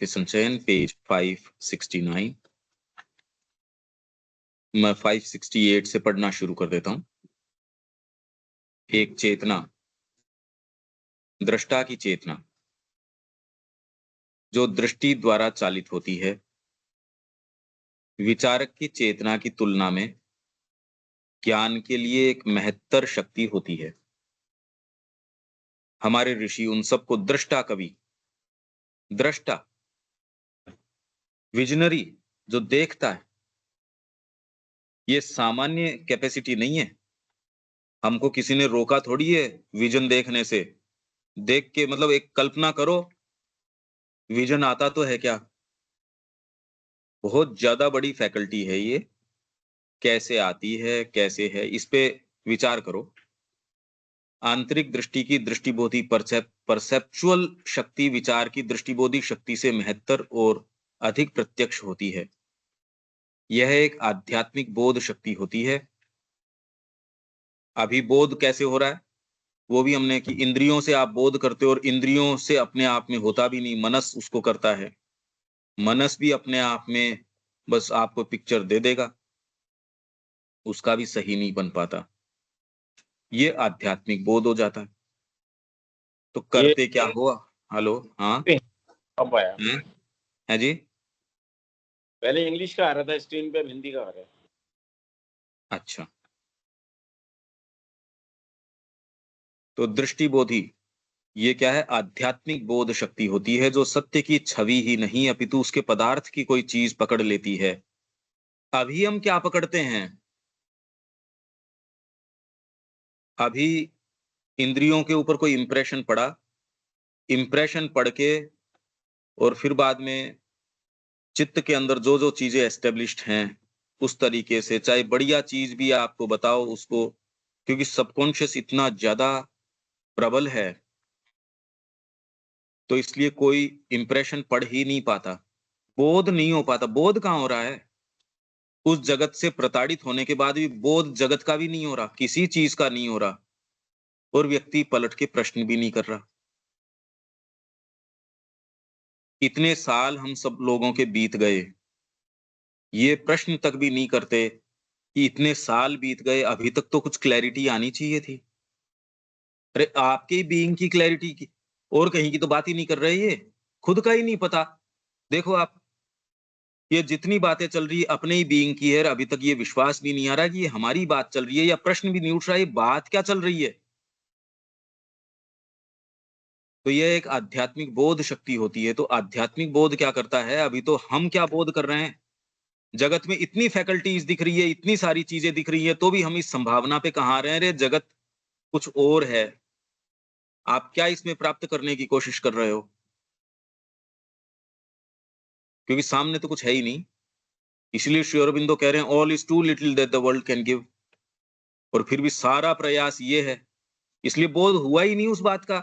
संचयन पेज 569। मैं 568 से पढ़ना शुरू कर देता हूं। एक चेतना, दृष्टा की चेतना जो दृष्टि द्वारा चालित होती है, विचारक की चेतना की तुलना में ज्ञान के लिए एक महत्तर शक्ति होती है। हमारे ऋषि उन सबको दृष्टा कवि, दृष्टा, विजनरी, जो देखता है, ये सामान्य कैपेसिटी नहीं है। हमको किसी ने रोका थोड़ी है विजन देखने से। देख के मतलब एक कल्पना करो, विजन आता तो है क्या? बहुत ज्यादा बड़ी फैकल्टी है ये। कैसे आती है, कैसे है, इस पे विचार करो। आंतरिक दृष्टि की दृष्टिबोधी परसेप्चुअल शक्ति विचार की दृष्टिबोधी शक्ति से महत्तर और अधिक प्रत्यक्ष होती है। यह एक आध्यात्मिक बोध शक्ति होती है। अभी बोध कैसे हो रहा है वो भी हमने कि इंद्रियों से आप बोध करते हो, और इंद्रियों से अपने आप में होता भी नहीं, मनस उसको करता है। मनस भी अपने आप में बस आपको पिक्चर दे देगा, उसका भी सही नहीं बन पाता। ये आध्यात्मिक बोध हो जाता है। तो करते क्या हुआ? हेलो, हाँ, अब आया। है जी। पहले इंग्लिश का आ रहा था स्क्रीन पे, अब हिंदी का आ रहा है। अच्छा, तो दृष्टिबोधी ये क्या है? आध्यात्मिक बोध शक्ति होती है जो सत्य की छवि ही नहीं अपितु उसके पदार्थ की कोई चीज पकड़ लेती है। अभी हम क्या पकड़ते हैं? अभी इंद्रियों के ऊपर कोई इंप्रेशन पड़ा, इंप्रेशन पढ़ के और फिर बाद में चित्त के अंदर जो जो चीजें एस्टेब्लिश्ड हैं उस तरीके से, चाहे बढ़िया चीज भी आपको बताओ उसको, क्योंकि सबकॉन्शियस इतना ज्यादा प्रबल है तो इसलिए कोई इंप्रेशन पढ़ ही नहीं पाता, बोध नहीं हो पाता। बोध कहाँ हो रहा है? उस जगत से प्रताड़ित होने के बाद भी बोध जगत का भी नहीं हो रहा, किसी चीज का नहीं हो रहा, और व्यक्ति पलट के प्रश्न भी नहीं कर रहा। इतने साल हम सब लोगों के बीत गए, ये प्रश्न तक भी नहीं करते कि इतने साल बीत गए, अभी तक तो कुछ क्लैरिटी आनी चाहिए थी। अरे आपके ही बीइंग की क्लैरिटी की, और कहीं की तो बात ही नहीं कर रहे, ये खुद का ही नहीं पता। देखो आप, ये जितनी बातें चल रही है अपने ही बीइंग की है, अभी तक ये विश्वास भी नहीं आ रहा कि ये हमारी बात चल रही है, या प्रश्न भी नहीं उठ रहा है ये बात क्या चल रही है। तो यह एक आध्यात्मिक बोध शक्ति होती है। तो आध्यात्मिक बोध क्या करता है? अभी तो हम क्या बोध कर रहे हैं? जगत में इतनी फैकल्टीज दिख रही है, इतनी सारी चीजें दिख रही है, तो भी हम इस संभावना पे कहाँ रह रहे हैं? जगत कुछ और है, आप क्या इसमें प्राप्त करने की कोशिश कर रहे हो? क्योंकि सामने तो कुछ है ही नहीं। इसलिए श्री अरबिंदो कह रहे हैं all is too little that the world can give, और फिर भी सारा प्रयास ये है, इसलिए बोध हुआ ही नहीं उस बात का।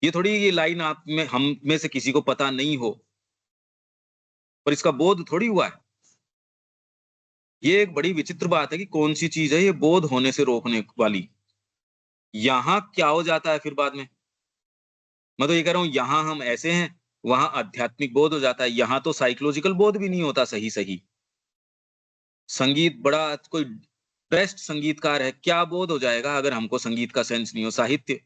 ये थोड़ी ये लाइन आप में हम में से किसी को पता नहीं हो, पर इसका बोध थोड़ी हुआ है। ये एक बड़ी विचित्र बात है कि कौन सी चीज है ये बोध होने से रोकने वाली। यहां क्या हो जाता है फिर बाद में? मैं तो ये कह रहा हूं यहां हम ऐसे हैं, वहां आध्यात्मिक बोध हो जाता है, यहां तो साइकोलॉजिकल बोध भी नहीं होता सही सही। संगीत बड़ा कोई बेस्ट संगीतकार है, क्या बोध हो जाएगा अगर हमको संगीत का सेंस नहीं हो? साहित्य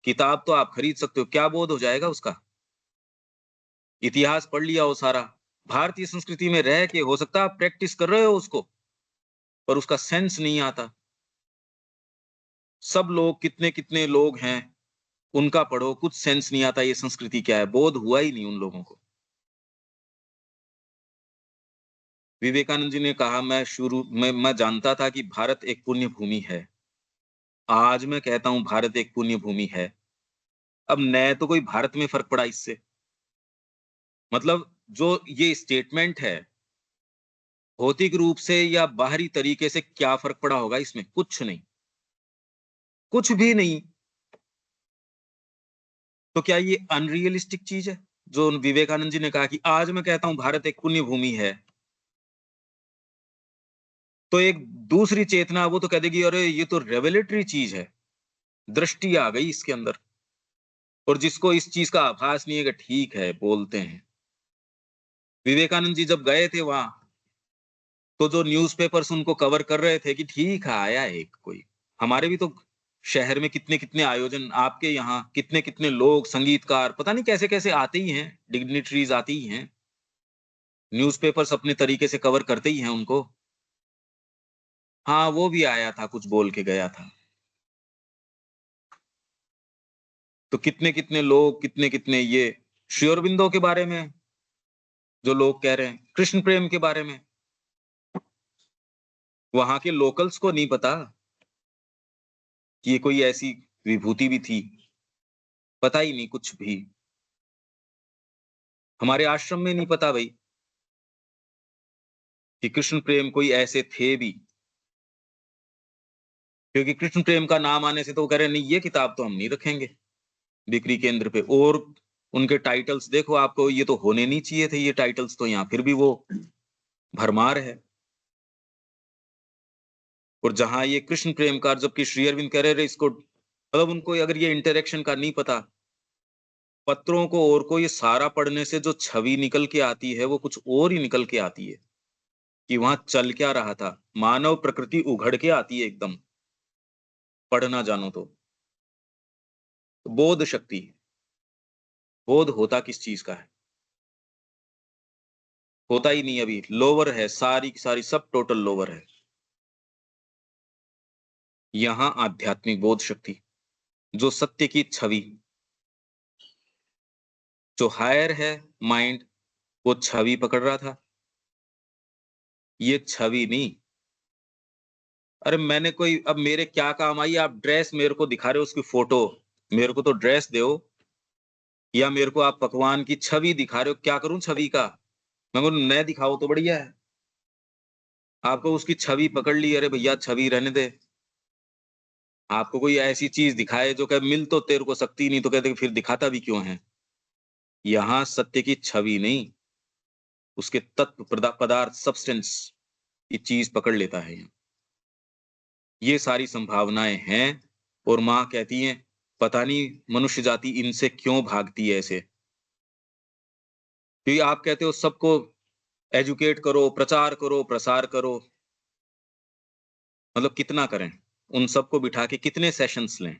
किताब तो आप खरीद सकते हो, क्या बोध हो जाएगा उसका? इतिहास पढ़ लिया हो सारा, भारतीय संस्कृति में रह के हो सकता है आप प्रैक्टिस कर रहे हो उसको, पर उसका सेंस नहीं आता। सब लोग कितने कितने लोग हैं, उनका पढ़ो, कुछ सेंस नहीं आता ये संस्कृति क्या है, बोध हुआ ही नहीं उन लोगों को। विवेकानंद जी ने कहा मैं शुरू में मैं जानता था कि भारत एक पुण्य भूमि है, आज मैं कहता हूं भारत एक पुण्य भूमि है। अब नए तो कोई भारत में फर्क पड़ा इससे? मतलब जो ये स्टेटमेंट है, भौतिक रूप से या बाहरी तरीके से क्या फर्क पड़ा होगा इसमें? कुछ नहीं, कुछ भी नहीं। तो क्या ये अनरियलिस्टिक चीज है जो विवेकानंद जी ने कहा कि आज मैं कहता हूं भारत एक पुण्य भूमि है? तो एक दूसरी चेतना वो तो कह देगी अरे ये तो रेवलेटरी चीज है, दृष्टि आ गई इसके अंदर। और जिसको इस चीज का आभास नहीं है कि ठीक है बोलते हैं, विवेकानंद जी जब गए थे वहां, तो जो न्यूज़पेपर्स उनको कवर कर रहे थे कि ठीक है आया एक कोई, हमारे भी तो शहर में कितने कितने आयोजन, आपके यहाँ कितने कितने लोग, संगीतकार, पता नहीं कैसे कैसे आते ही हैं, डिग्निटरीज आती ही हैं, न्यूज़पेपर्स अपने तरीके से कवर करते ही हैं उनको। हाँ, वो भी आया था, कुछ बोल के गया था। तो कितने कितने लोग, कितने कितने ये श्री अरबिंदो के बारे में जो लोग कह रहे हैं, कृष्ण प्रेम के बारे में, वहां के लोकल्स को नहीं पता कि ये कोई ऐसी विभूति भी थी, पता ही नहीं कुछ भी। हमारे आश्रम में नहीं पता भाई कि कृष्ण प्रेम कोई ऐसे थे भी, क्योंकि कृष्ण प्रेम का नाम आने से तो वो कह रहे हैं, नहीं ये किताब तो हम नहीं रखेंगे बिक्री केंद्र पे। और उनके टाइटल्स देखो, आपको ये तो होने नहीं चाहिए थे ये टाइटल्स, तो यहाँ फिर भी वो भरमार है। और जहां ये कृष्ण प्रेम का, जबकि श्री अरविंद कह रहे इसको, मतलब उनको अगर ये इंटरेक्शन का नहीं पता, पत्रों को और को ये सारा पढ़ने से जो छवि निकल के आती है वो कुछ और ही निकल के आती है कि वहां चल क्या रहा था। मानव प्रकृति उघड़ के आती है एकदम, पढ़ना जानो तो। बोध शक्ति, बोध होता किस चीज का है, होता ही नहीं, अभी लोअर है, सारी की सारी सब टोटल लोअर है। यहां आध्यात्मिक बोध शक्ति, जो सत्य की छवि, जो हायर है माइंड, वो छवि पकड़ रहा था, ये छवि नहीं। अरे मैंने कोई, अब मेरे क्या काम आई, आप ड्रेस मेरे को दिखा रहे हो उसकी फोटो, मेरे को तो ड्रेस दो, या मेरे को आप पकवान की छवि दिखा रहे हो, क्या करूं छवि का? मैं बोलूं न दिखाओ तो बढ़िया है। आपको उसकी छवि पकड़ ली, अरे भैया छवि रहने दे। आपको कोई ऐसी चीज दिखाए जो कहे मिल तो तेरे को सकती नहीं, तो कहते फिर दिखाता भी क्यों है। यहाँ सत्य की छवि नहीं, उसके तत्व पदार्थ सब्सटेंस की चीज पकड़ लेता है। ये सारी संभावनाएं हैं। और माँ कहती हैं पता नहीं मनुष्य जाति इनसे क्यों भागती है ऐसे, क्योंकि आप कहते हो सबको एजुकेट करो, प्रचार करो, प्रसार करो, मतलब कितना करें, उन सबको बिठा के कितने सेशंस लें,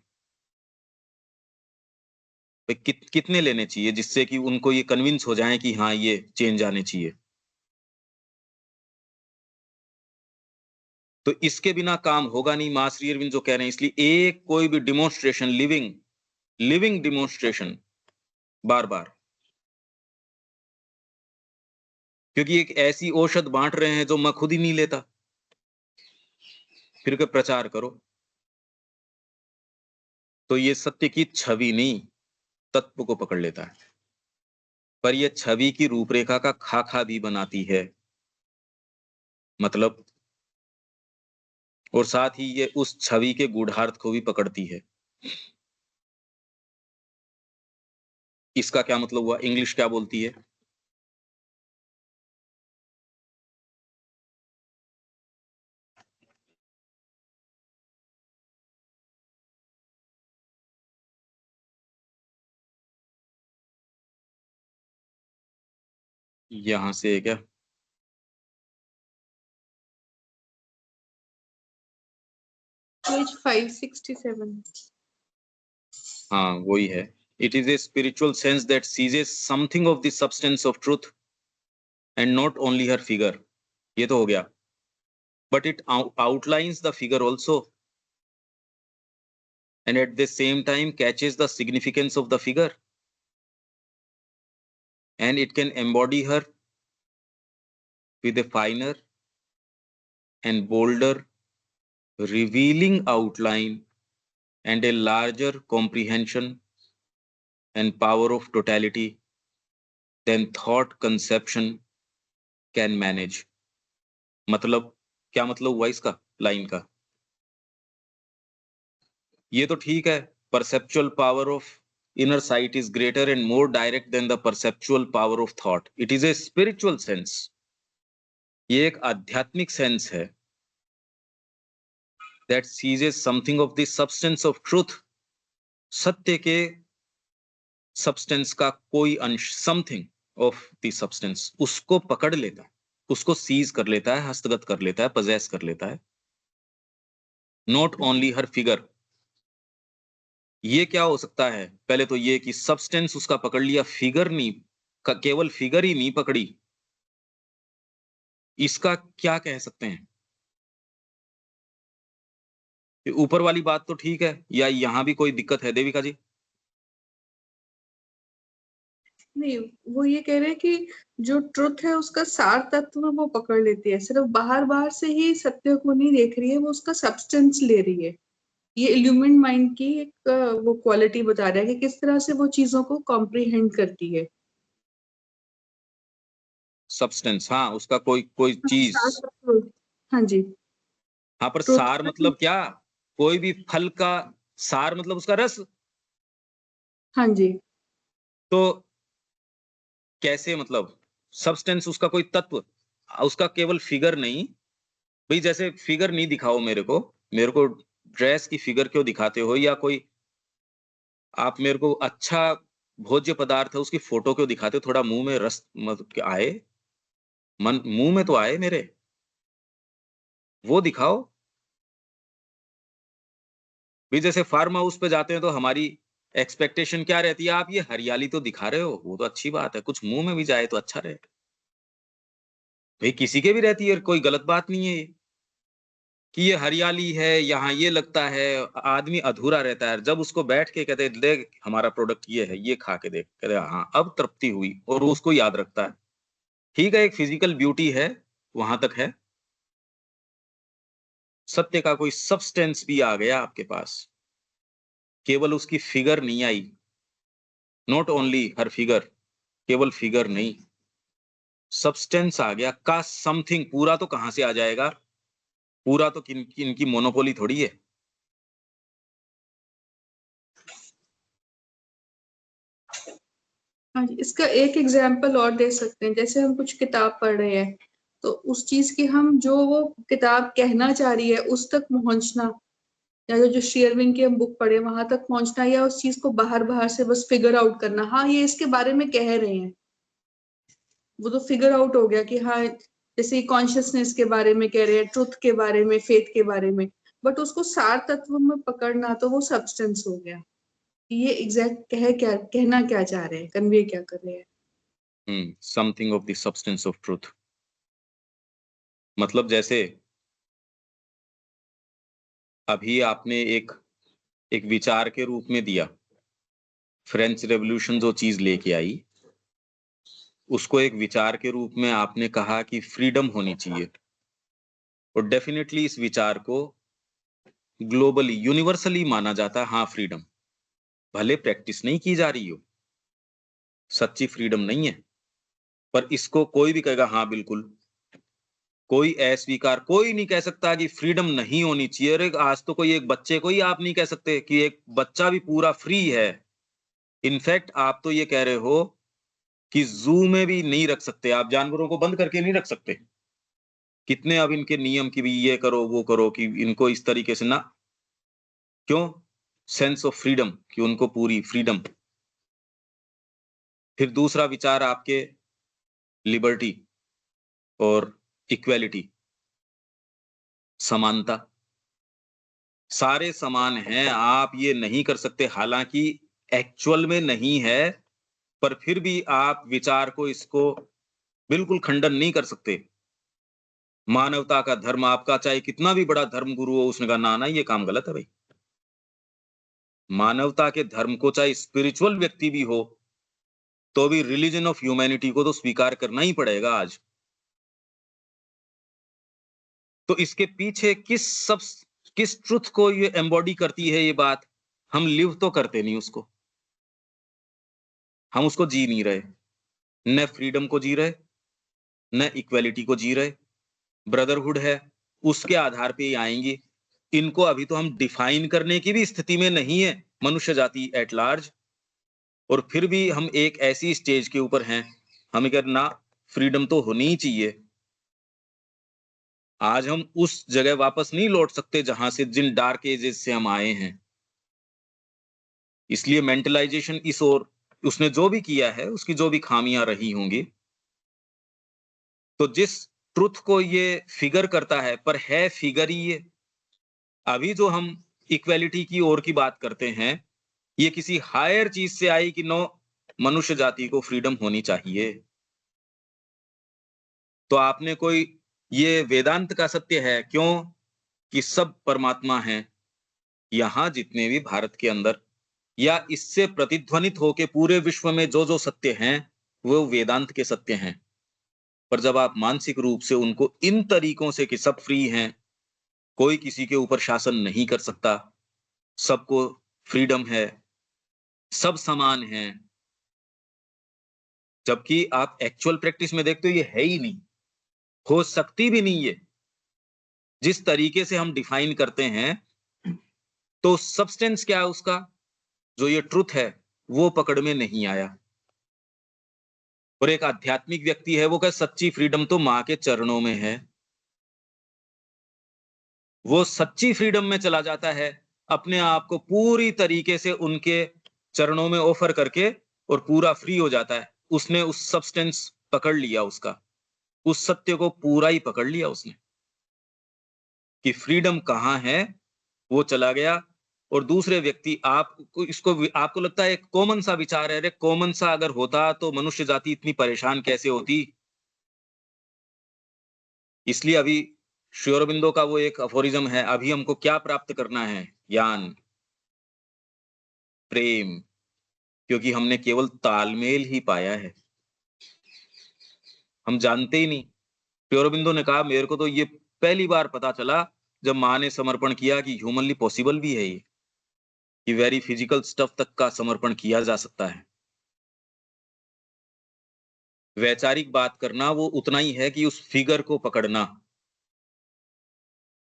भाई कितने लेने चाहिए जिससे कि उनको ये कन्विंस हो जाए कि हाँ ये चेंज आने चाहिए। तो इसके बिना काम होगा नहीं, मां श्री अरविंद जो कह रहे हैं। इसलिए एक कोई भी डिमोन्स्ट्रेशन, लिविंग लिविंग डिमोन्स्ट्रेशन बार बार, क्योंकि एक ऐसी औषध बांट रहे हैं जो मैं खुद ही नहीं लेता, फिर के प्रचार करो। तो ये सत्य की छवि नहीं, तत्व को पकड़ लेता है, पर ये छवि की रूपरेखा का खाका भी बनाती है, मतलब, और साथ ही ये उस छवि के गूढ़ार्थ को भी पकड़ती है। इसका क्या मतलब हुआ, इंग्लिश क्या बोलती है? यहां से क्या, Page 567. हाँ वही है। It is a spiritual sense that seizes something of the substance of truth and not only her figure, ये तो हो गया, but it outlines the figure also, and at the same time catches the significance of the figure, and it can embody her with a finer and bolder revealing outline and a larger comprehension and power of totality than thought conception can manage। मतलब क्या मतलब हुआ इसका line का? ये तो ठीक है, perceptual power of inner sight is greater and more direct than the perceptual power of thought, it is a spiritual sense, ये एक आध्यात्मिक सेंस है, that seizes something of the substance of truth, सत्य के सब्सटेंस का कोई अंश, something of the substance, उसको पकड़ लेता है, उसको सीज कर लेता है, हस्तगत कर लेता है, पजेस कर लेता है। Not only her figure. ये क्या हो सकता है? पहले तो ये कि सब्सटेंस उसका पकड़ लिया, फिगर नहीं, केवल फिगर ही नहीं पकड़ी। इसका क्या कह सकते हैं? ये ऊपर वाली बात तो ठीक है, या यहाँ भी कोई दिक्कत है देविका जी? नहीं, वो ये कह रहे हैं कि जो ट्रुथ है उसका सार तत्व वो पकड़ लेती है, सिर्फ बाहर बाहर से ही सत्य को नहीं देख रही है, वो उसका सब्सटेंस ले रही है। ये इल्यूमिन माइंड की एक वो क्वालिटी बता रहा है कि किस तरह से वो चीजों को कॉम्प्रिहेंड करती है। सब्सटेंस, हाँ, उसका कोई कोई चीज। सार तत्व, हाँ जी। हाँ, पर ट्रुथ सार मतलब क्या? कोई भी फल का सार मतलब उसका रस। हाँ जी। तो कैसे मतलब सब्सटेंस उसका कोई तत्व, उसका केवल फिगर नहीं। भाई जैसे फिगर नहीं दिखाओ मेरे को ड्रेस की फिगर क्यों दिखाते हो, या कोई आप मेरे को अच्छा भोज्य पदार्थ है उसकी फोटो क्यों दिखाते हो? थोड़ा मुंह में रस मतलब आए, मन मुंह में तो आए मेरे, वो दिखाओ। भी जैसे फार्म हाउस पे जाते हैं तो हमारी एक्सपेक्टेशन क्या रहती है? आप ये हरियाली तो दिखा रहे हो, वो तो अच्छी बात है, कुछ मुंह में भी जाए तो अच्छा रहे। भाई किसी के भी रहती है, कोई गलत बात नहीं है ये कि ये हरियाली है, यहाँ ये लगता है। आदमी अधूरा रहता है जब उसको बैठ के कहते हैं, देख हमारा प्रोडक्ट ये है, ये खा के देख, कहते हैं, हाँ अब तृप्ति हुई, और वो उसको याद रखता है। ठीक है, एक फिजिकल ब्यूटी है, वहां तक है। सत्य का कोई सब्सटेंस भी आ गया आपके पास, केवल उसकी फिगर नहीं आई। नॉट ओनली हर फिगर, केवल फिगर नहीं, सब्सटेंस आ गया का समथिंग। पूरा तो कहां से आ जाएगा? पूरा तो इनकी मोनोपोली थोड़ी है। हाँ जी, इसका एक एग्जाम्पल और दे सकते हैं। जैसे हम कुछ किताब पढ़ रहे हैं, तो उस चीज की हम जो वो किताब कहना चाह रही है उस तक पहुंचना, या जो शेयरविंद की हम बुक पढ़े वहां तक पहुंचना, या उस चीज को बाहर बाहर से बस फिगर आउट करना, हाँ ये इसके बारे में कह रहे हैं, वो तो फिगर आउट हो गया कि हाँ जैसे कॉन्शियसनेस के बारे में कह रहे हैं, ट्रुथ के बारे में, फेथ के बारे में। बट उसको सार तत्व में पकड़ना तो वो सब्सटेंस हो गया। ये एग्जैक्ट कहना क्या चाह रहे हैं, कन्वे क्या कर रहे हैं। Something of the substance of truth. मतलब जैसे अभी आपने एक एक विचार के रूप में दिया, फ्रेंच रेवोल्यूशन जो चीज लेके आई, उसको एक विचार के रूप में आपने कहा कि फ्रीडम होनी चाहिए। और डेफिनेटली इस विचार को ग्लोबली यूनिवर्सली माना जाता है, हाँ फ्रीडम, भले प्रैक्टिस नहीं की जा रही हो, सच्ची फ्रीडम नहीं है, पर इसको कोई भी कहेगा हाँ बिल्कुल। कोई अस्वीकार, कोई नहीं कह सकता कि फ्रीडम नहीं होनी चाहिए। अरे आज तो कोई एक बच्चे को ही आप नहीं कह सकते कि एक बच्चा भी पूरा फ्री है। इनफैक्ट आप तो ये कह रहे हो कि जू में भी नहीं रख सकते, आप जानवरों को बंद करके नहीं रख सकते। कितने अब इनके नियम की भी ये करो वो करो कि इनको इस तरीके से ना, क्यों? सेंस ऑफ फ्रीडम, कि उनको पूरी फ्रीडम। फिर दूसरा विचार आपके लिबर्टी और इक्वेलिटी, समानता। सारे समान हैं, आप ये नहीं कर सकते, हालांकि एक्चुअल में नहीं है, पर फिर भी आप विचार को इसको बिल्कुल खंडन नहीं कर सकते। मानवता का धर्म, आपका चाहे कितना भी बड़ा धर्म गुरु हो, उसने कहा ना ना ये काम गलत है भाई। मानवता के धर्म को चाहे स्पिरिचुअल व्यक्ति भी हो, तो भी रिलीजन ऑफ ह्यूमैनिटी को तो स्वीकार करना ही पड़ेगा आज। तो इसके पीछे किस ट्रुथ को ये एम्बॉडी करती है ये बात? हम लिव तो करते नहीं उसको, हम उसको जी नहीं रहे, न फ्रीडम को जी रहे, न इक्वेलिटी को जी रहे। ब्रदरहुड है, उसके आधार पे ही आएंगी। इनको अभी तो हम डिफाइन करने की भी स्थिति में नहीं है, मनुष्य जाति एट लार्ज। और फिर भी हम एक ऐसी स्टेज के ऊपर हैं, हमें करना फ्रीडम तो होनी ही चाहिए। आज हम उस जगह वापस नहीं लौट सकते जहां से, जिन डार्क एजेस से हम आए हैं। इसलिए मेंटलाइजेशन इस ओर उसने जो भी किया है, उसकी जो भी खामियां रही होंगी, तो जिस ट्रुथ को ये फिगर करता है, पर है फिगर ही ये। अभी जो हम इक्वेलिटी की ओर की बात करते हैं, ये किसी हायर चीज से आई कि नो, मनुष्य जाति को फ्रीडम होनी चाहिए। तो आपने कोई, ये वेदांत का सत्य है, क्यों कि सब परमात्मा हैं। यहां जितने भी भारत के अंदर या इससे प्रतिध्वनित होके पूरे विश्व में जो जो सत्य हैं, वो वेदांत के सत्य हैं। पर जब आप मानसिक रूप से उनको इन तरीकों से कि सब फ्री हैं, कोई किसी के ऊपर शासन नहीं कर सकता, सबको फ्रीडम है, सब समान हैं, जबकि आप एक्चुअल प्रैक्टिस में देखते हो ये है ही नहीं, हो सकती भी नहीं ये। जिस तरीके से हम डिफाइन करते हैं, तो सब्सटेंस क्या है उसका, जो ये ट्रुथ है, वो पकड़ में नहीं आया। और एक आध्यात्मिक व्यक्ति है, वो कहे सच्ची फ्रीडम तो मां के चरणों में है। वो सच्ची फ्रीडम में चला जाता है, अपने आप को पूरी तरीके से उनके चरणों में ऑफर करके, और पूरा फ्री हो जाता है। उसने उस सब्सटेंस पकड़ लिया, उसका उस सत्य को पूरा ही पकड़ लिया उसने, कि फ्रीडम कहाँ है, वो चला गया। और दूसरे व्यक्ति, आपको इसको, आपको लगता है एक कॉमन सा विचार है, अरे कॉमन सा अगर होता तो मनुष्य जाति इतनी परेशान कैसे होती। इसलिए अभी श्री अरबिंदो का वो एक अफोरिज्म है, अभी हमको क्या प्राप्त करना है, ज्ञान, प्रेम, क्योंकि हमने केवल तालमेल ही पाया है, हम जानते ही नहीं। श्री अरबिंदो ने कहा, मेरे को तो ये पहली बार पता चला जब माँ ने समर्पण किया कि ह्यूमनली पॉसिबल भी है ये, कि वेरी फिजिकल स्टफ तक का समर्पण किया जा सकता है। वैचारिक बात करना वो उतना ही है कि उस फिगर को पकड़ना,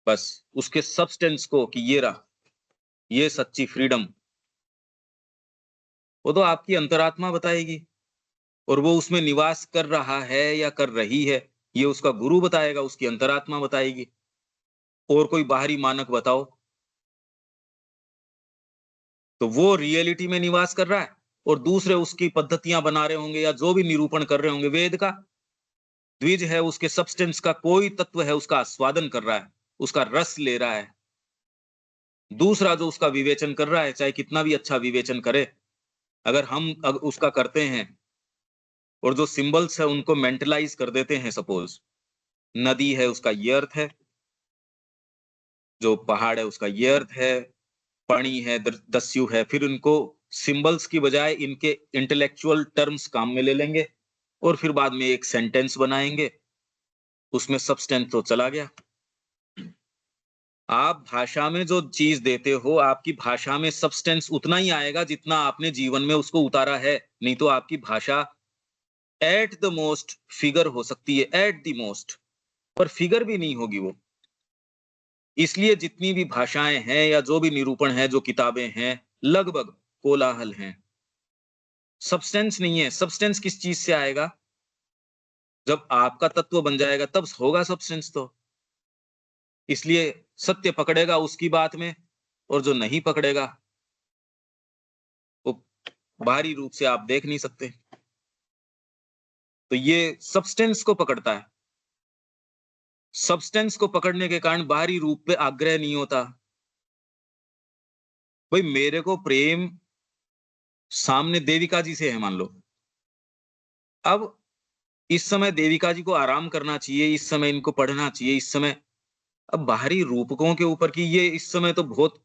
बस उसके सब्सटेंस को, कि ये रहा, ये सच्ची फ्रीडम, वो तो आपकी अंतरात्मा बताएगी। और वो उसमें निवास कर रहा है या कर रही है, ये उसका गुरु बताएगा, उसकी अंतरात्मा बताएगी। और कोई बाहरी मानक बताओ, तो वो रियलिटी में निवास कर रहा है, और दूसरे उसकी पद्धतियां बना रहे होंगे या जो भी निरूपण कर रहे होंगे। वेद का द्विज है, उसके सब्सटेंस का कोई तत्व है, उसका आस्वादन कर रहा है, उसका रस ले रहा है। दूसरा जो उसका विवेचन कर रहा है, चाहे कितना भी अच्छा विवेचन करे, अगर हम उसका करते हैं और जो सिंबल्स है उनको मेंटलाइज कर देते हैं, सपोज नदी है उसका ये अर्थ है, जो पहाड़ है उसका ये अर्थ है, पानी है, दस्यु है, फिर उनको सिंबल्स की बजाय इनके इंटेलेक्चुअल टर्म्स काम में ले लेंगे, और फिर बाद में एक सेंटेंस बनाएंगे, उसमें सब्सटेंस तो चला गया। आप भाषा में जो चीज देते हो, आपकी भाषा में सब्सटेंस उतना ही आएगा जितना आपने जीवन में उसको उतारा है। नहीं तो आपकी भाषा एट द मोस्ट फिगर हो सकती है, एट द मोस्ट, पर फिगर भी नहीं होगी वो। इसलिए जितनी भी भाषाएं हैं या जो भी निरूपण है, जो किताबें हैं, लगभग कोलाहल हैं, सब्सटेंस नहीं है। सब्सटेंस किस चीज से आएगा, जब आपका तत्व बन जाएगा तब होगा सब्सटेंस तो। इसलिए सत्य पकड़ेगा उसकी बात में, और जो नहीं पकड़ेगा वो बाहरी रूप से आप देख नहीं सकते। तो ये सब्सटेंस को पकड़ता है। सब्सटेंस को पकड़ने के कारण बाहरी रूप पे आग्रह नहीं होता। भाई मेरे को प्रेम सामने देविका जी से है, मान लो, अब इस समय देविका जी को आराम करना चाहिए, इस समय इनको पढ़ना चाहिए, इस समय, अब बाहरी रूपकों के ऊपर की ये इस समय तो बहुत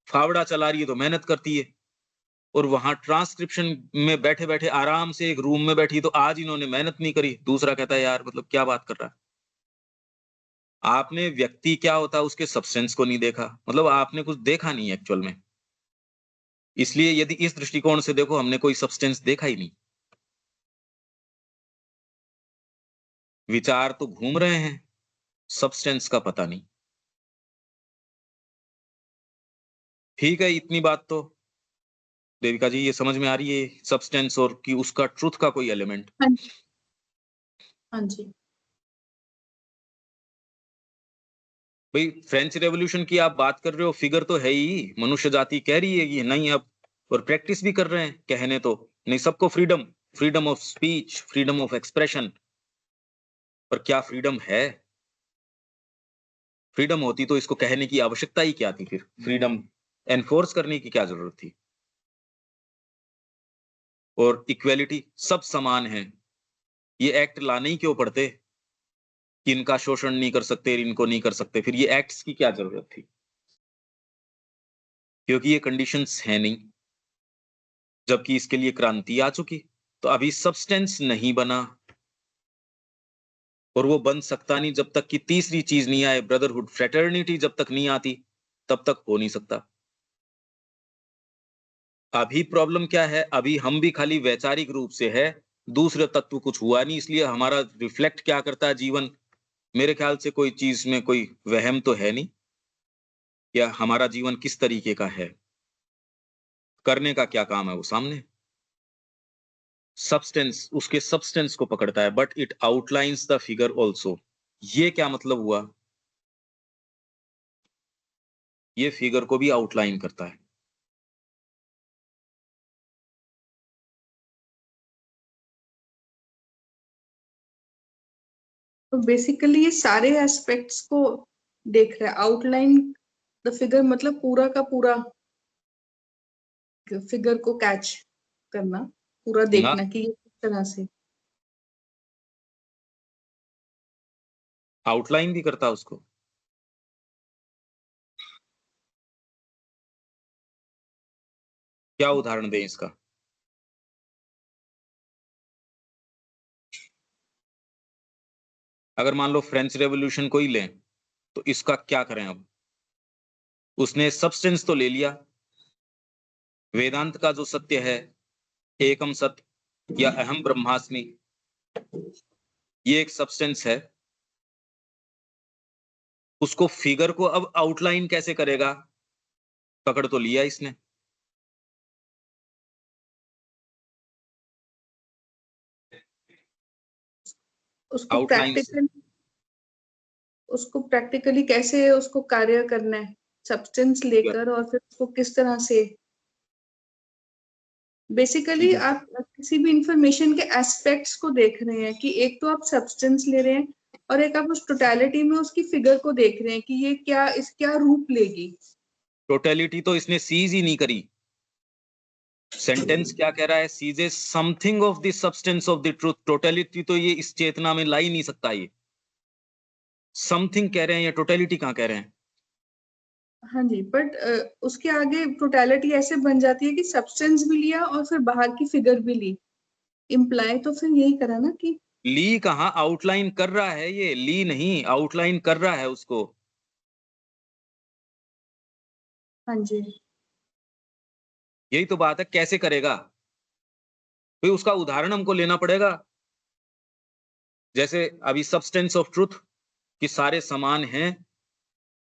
फावड़ा चला रही है, तो मेहनत करती है, और वहां ट्रांसक्रिप्शन में बैठे बैठे आराम से एक रूम में बैठी, तो आज इन्होंने मेहनत नहीं करी। दूसरा कहता है यार मतलब क्या बात कर रहा है। आपने व्यक्ति क्या होता है उसके सब्सटेंस को नहीं देखा, मतलब आपने कुछ देखा नहीं एक्चुअल में। इसलिए यदि इस दृष्टिकोण से देखो, हमने कोई सब्सटेंस देखा ही नहीं, विचार तो घूम रहे हैं, सब्सटेंस का पता नहीं। ठीक है, इतनी बात तो देविका जी ये समझ में आ रही है, सब्सटेंस और कि उसका ट्रुथ का कोई एलिमेंट। हाँ जी। भाई फ्रेंच रेवोल्यूशन की आप बात कर रहे हो, फिगर तो है ही, मनुष्य जाति कह रही है कि नहीं अब, और प्रैक्टिस भी कर रहे हैं कहने तो, नहीं, सबको freedom, freedom of speech, freedom of expression, पर क्या फ्रीडम है? फ्रीडम होती तो इसको कहने की आवश्यकता ही क्या थी फिर? फ्रीडम एनफोर्स करने की क्या जरूरत थी? और इक्वेलिटी, सब समान हैं, ये एक्ट लाने ही क्यों पड़ते कि इनका शोषण नहीं कर सकते, इनको नहीं कर सकते? फिर ये एक्ट्स की क्या जरूरत थी? क्योंकि ये कंडीशंस है नहीं, जबकि इसके लिए क्रांति आ चुकी। तो अभी सब्सटेंस नहीं बना, और वो बन सकता नहीं जब तक कि तीसरी चीज नहीं आए, ब्रदरहुड, फ्रेटर्निटी जब तक नहीं आती तब तक हो नहीं सकता। अभी प्रॉब्लम क्या है? अभी हम भी खाली वैचारिक रूप से है, दूसरे तत्व कुछ हुआ नहीं, इसलिए हमारा रिफ्लेक्ट क्या करता है जीवन? मेरे ख्याल से कोई चीज में कोई वहम तो है नहीं, या हमारा जीवन किस तरीके का है, करने का क्या काम है वो सामने। सब्सटेंस उसके सब्सटेंस को पकड़ता है, but it outlines the figure also. ये क्या मतलब हुआ? ये फिगर को भी आउटलाइन करता है। तो बेसिकली ये सारे एस्पेक्ट्स को देख रहा है। आउटलाइन द फिगर मतलब पूरा का पूरा फिगर को कैच करना, पूरा ना, देखना कि ये किस तरह से। आउटलाइन भी करता है उसको। क्या उदाहरण दें इसका? अगर मान लो फ्रेंच रेवोल्यूशन को ही लें, तो इसका क्या करें अब? उसने सब्सटेंस तो ले लिया, वेदांत का जो सत्य है, एकम सत्य या अहम ब्रह्मास्मि, ये एक सब्सटेंस है। उसको फिगर को अब आउटलाइन कैसे करेगा? पकड़ तो लिया इसने। उसको आउटलाइन उसको प्रैक्टिकली कैसे उसको कार्य करना है, सब्सटेंस लेकर, और फिर उसको किस तरह से। बेसिकली आप किसी भी इंफॉर्मेशन के एस्पेक्ट्स को देख रहे हैं कि एक तो आप सब्सटेंस ले रहे हैं, और एक आप उस टोटलिटी में उसकी फिगर को देख रहे हैं कि ये क्या रूप लेगी। टोटलिटी तो इसने सीज ही नहीं करी। सेंटेंस क्या कह रहा है? Seizes something of the substance of the truth. Totality तो ये इस चेतना में ला ही नहीं सकता। ये समथिंग कह रहे हैं, या टोटलिटी कहां कह रहे हैं? हाँ जी, बट उसके आगे टोटलिटी ऐसे बन जाती है कि सब्सटेंस भी लिया और फिर बाहर की फिगर भी ली। इम्प्लाई तो फिर यही करा ना कि ली कहां, आउटलाइन कर रहा है। ये ली नहीं, आउटलाइन कर रहा है उसको। हाँ जी। यही तो बात है, कैसे करेगा? भाई उसका उदाहरण हमको लेना पड़ेगा। जैसे अभी सब्सटेंस ऑफ ट्रूथ कि सारे समान हैं,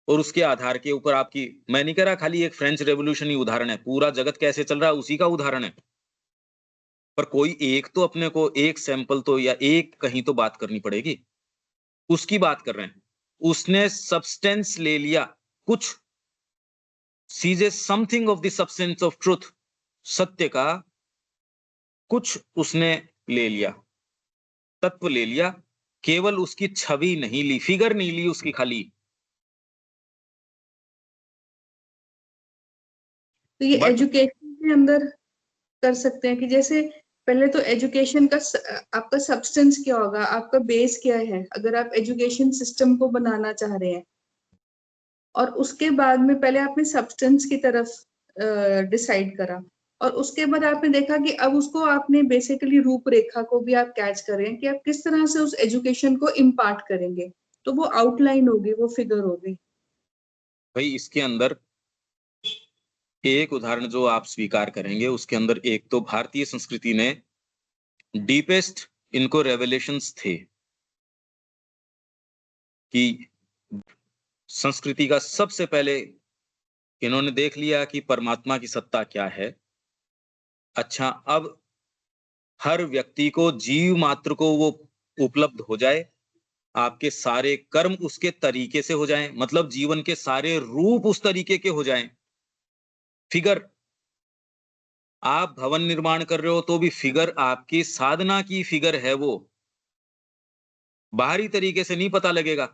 और उसके आधार के ऊपर आपकी, मैं नहीं कह रहा खाली एक फ्रेंच रेवोल्यूशन ही उदाहरण है, पूरा जगत कैसे चल रहा है उसी का उदाहरण है। पर कोई एक तो अपने को एक सैंपल तो, या एक कहीं तो बात करनी पड़ेगी। उसकी बात कर रहे हैं। उसने सब्सटेंस ले लिया, कुछ सीजे something of the substance of truth, सत्य का कुछ उसने ले लिया, तत्व ले लिया, केवल उसकी छवि नहीं ली, फिगर नहीं ली उसकी खाली। तो ये बट एजुकेशन के अंदर कर सकते हैं कि जैसे पहले तो एजुकेशन का आपका सब्सटेंस क्या होगा, आपका बेस क्या है, अगर आप एजुकेशन सिस्टम को बनाना चाह रहे हैं। और उसके बाद में पहले आपने सब्सटेंस की तरफ डिसाइड करा, और उसके बाद आपने देखा कि अब उसको आपने बेसिकली रूपरेखा को भी आप कैच करें कि आप किस तरह से उस एजुकेशन को इम्पार्ट करेंगे। तो वो आउटलाइन होगी, वो फिगर होगी। भाई इसके अंदर एक उदाहरण जो आप स्वीकार करेंगे, उसके अंदर एक तो भारतीय संस्कृति ने डीपेस्ट इनको रेवलेशंस थे कि संस्कृति का सबसे पहले इन्होंने देख लिया कि परमात्मा की सत्ता क्या है। अच्छा, अब हर व्यक्ति को, जीव मात्र को वो उपलब्ध हो जाए, आपके सारे कर्म उसके तरीके से हो जाएं, मतलब जीवन के सारे रूप उस तरीके के हो जाएं। फिगर आप भवन निर्माण कर रहे हो तो भी फिगर आपकी साधना की फिगर है, वो बाहरी तरीके से नहीं पता लगेगा।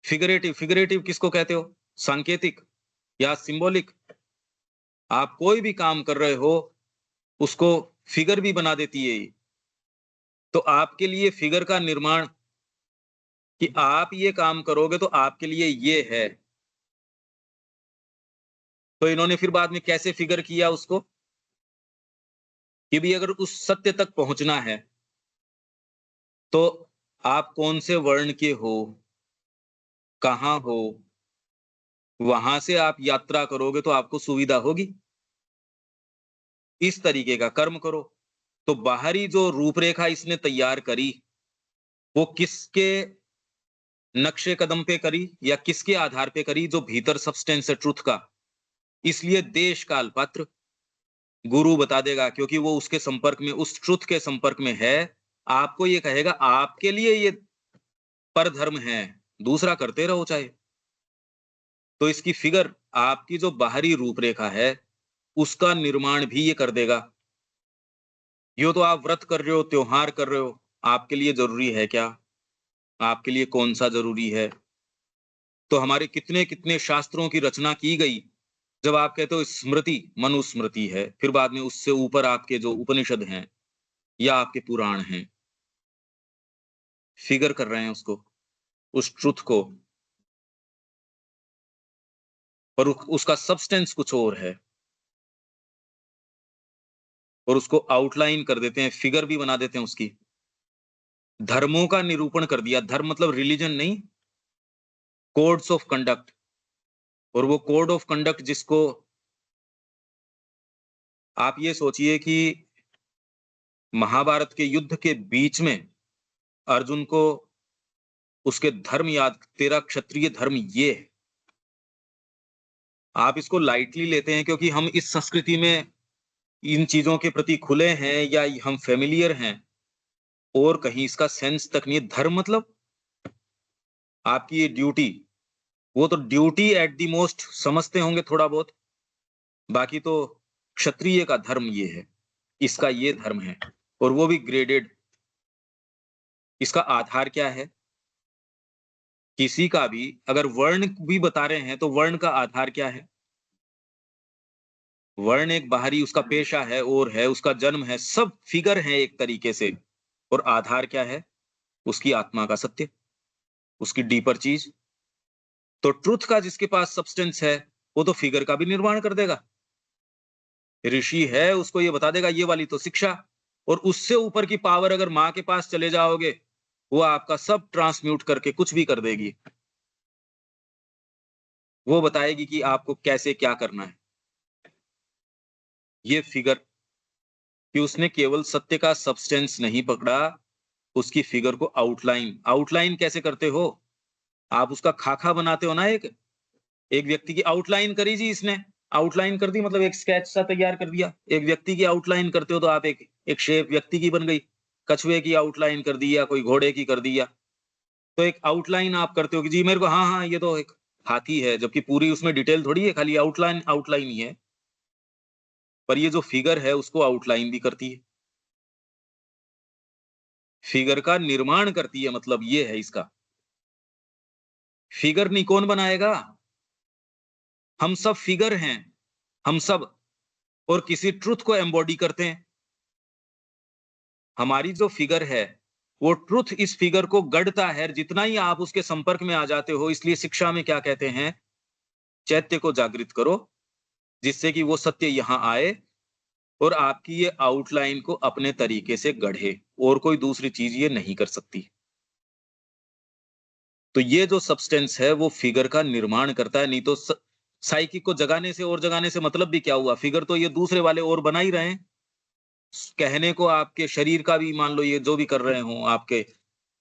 फिगरेटिव, फिगरेटिव किसको कहते हो? सांकेतिक या सिंबॉलिक। आप कोई भी काम कर रहे हो उसको फिगर भी बना देती है ये। तो आपके लिए फिगर का निर्माण कि आप ये काम करोगे तो आपके लिए ये है। तो इन्होंने फिर बाद में कैसे फिगर किया उसको कि भी अगर उस सत्य तक पहुंचना है तो आप कौन से वर्ण के हो, कहां हो, वहां से आप यात्रा करोगे तो आपको सुविधा होगी। इस तरीके का कर्म करो। तो बाहरी जो रूपरेखा इसने तैयार करी वो किसके नक्शे कदम पे करी या किसके आधार पे करी? जो भीतर सब्सटेंस है ट्रुथ का। इसलिए देश काल पात्र गुरु बता देगा, क्योंकि वो उसके संपर्क में, उस ट्रुथ के संपर्क में है। आपको ये कहेगा आपके लिए ये परधर्म है, दूसरा करते रहो चाहे। तो इसकी फिगर, आपकी जो बाहरी रूपरेखा है उसका निर्माण भी ये कर देगा। यो तो आप व्रत कर रहे हो, त्योहार कर रहे हो, आपके लिए जरूरी है क्या? आपके लिए कौन सा जरूरी है? तो हमारे कितने कितने शास्त्रों की रचना की गई। जब आप कहते हो स्मृति, मनुस्मृति है, फिर बाद में उससे ऊपर आपके जो उपनिषद हैं या आपके पुराण हैं, फिगर कर रहे हैं उसको, उस ट्रुथ को। पर उसका सब्सटेंस कुछ और है और उसको आउटलाइन कर देते हैं, फिगर भी बना देते हैं उसकी। धर्मों का निरूपण कर दिया। धर्म मतलब रिलीजन नहीं, कोड्स ऑफ कंडक्ट। और वो कोड ऑफ कंडक्ट जिसको आप ये सोचिए कि महाभारत के युद्ध के बीच में अर्जुन को उसके धर्म याद, तेरा क्षत्रिय धर्म ये है। आप इसको लाइटली लेते हैं क्योंकि हम इस संस्कृति में इन चीजों के प्रति खुले हैं या हम फेमिलियर हैं, और कहीं इसका सेंस तक नहीं है। धर्म मतलब आपकी ये ड्यूटी, वो तो ड्यूटी एट द मोस्ट समझते होंगे थोड़ा बहुत। बाकी तो क्षत्रिय का धर्म ये है, इसका ये धर्म है, और वो भी ग्रेडेड। इसका आधार क्या है? किसी का भी अगर वर्ण भी बता रहे हैं तो वर्ण का आधार क्या है? वर्ण एक बाहरी उसका पेशा है और है, उसका जन्म है, सब फिगर है एक तरीके से। और आधार क्या है? उसकी आत्मा का सत्य, उसकी डीपर चीज। तो ट्रुथ का जिसके पास सब्सटेंस है वो तो फिगर का भी निर्माण कर देगा। ऋषि है, उसको ये बता देगा ये वाली तो शिक्षा। और उससे ऊपर की पावर अगर माँ के पास चले जाओगे, वो आपका सब ट्रांसम्यूट करके कुछ भी कर देगी। वो बताएगी कि आपको कैसे क्या करना है। ये फिगर कि उसने केवल सत्य का सब्सटेंस नहीं पकड़ा, उसकी फिगर को आउटलाइन, आउटलाइन कैसे करते हो? आप उसका खाका बनाते हो ना। एक एक व्यक्ति की आउटलाइन करी जी इसने, आउटलाइन कर दी मतलब एक स्केच सा तैयार कर दिया। एक व्यक्ति की आउटलाइन करते हो तो आप एक एक शेप व्यक्ति की बन गई। कछुए की आउटलाइन कर दी या कोई घोड़े की कर दी, या तो एक आउटलाइन आप करते हो कि जी मेरे को, हाँ हाँ ये तो एक हाथी है, जबकि पूरी उसमें डिटेल थोड़ी है, खाली आउटलाइन आउटलाइन ही है। पर ये जो फिगर है उसको आउटलाइन भी करती है, फिगर का निर्माण करती है, मतलब ये है इसका। फिगर नहीं कौन बनाएगा? हम सब फिगर हैं, हम सब, और किसी ट्रुथ को एम्बॉडी करते हैं। हमारी जो फिगर है वो ट्रुथ इस फिगर को गढ़ता है। जितना ही आप उसके संपर्क में आ जाते हो, इसलिए शिक्षा में क्या कहते हैं? चैत्य को जागृत करो जिससे कि वो सत्य यहां आए और आपकी ये आउटलाइन को अपने तरीके से गढ़े, और कोई दूसरी चीज ये नहीं कर सकती। तो ये जो सब्सटेंस है वो फिगर का निर्माण करता है। नहीं तो साइकिक को जगाने से और जगाने से मतलब भी क्या हुआ? फिगर तो ये दूसरे वाले और बना ही रहे हैं। कहने को आपके शरीर का भी मान लो ये जो भी कर रहे हो, आपके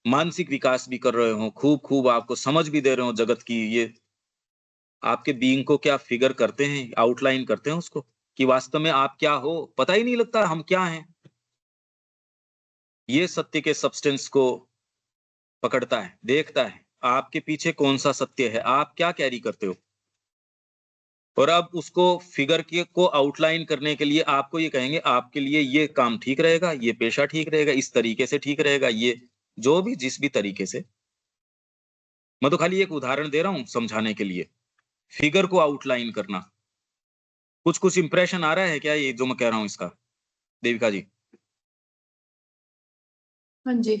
मानसिक विकास भी कर रहे हो, खूब खूब आपको समझ भी दे रहे हो जगत की, ये आपके बीइंग को क्या फिगर करते हैं, आउटलाइन करते हैं उसको, कि वास्तव में आप क्या हो पता ही नहीं लगता हम क्या हैं। ये सत्य के सब्सटेंस को पकड़ता है, देखता है आपके पीछे कौन सा सत्य है, आप क्या कैरी करते हो। और अब उसको फिगर के को आउटलाइन करने के लिए आपको ये कहेंगे आपके लिए ये काम ठीक रहेगा, ये पेशा ठीक रहेगा, इस तरीके से ठीक रहेगा, ये जो भी जिस भी तरीके से। मैं तो खाली एक उदाहरण दे रहा हूं समझाने के लिए। फिगर को आउटलाइन करना। कुछ इंप्रेशन आ रहा है क्या ये जो मैं कह रहा हूं इसका, देविका जी? हाँ जी।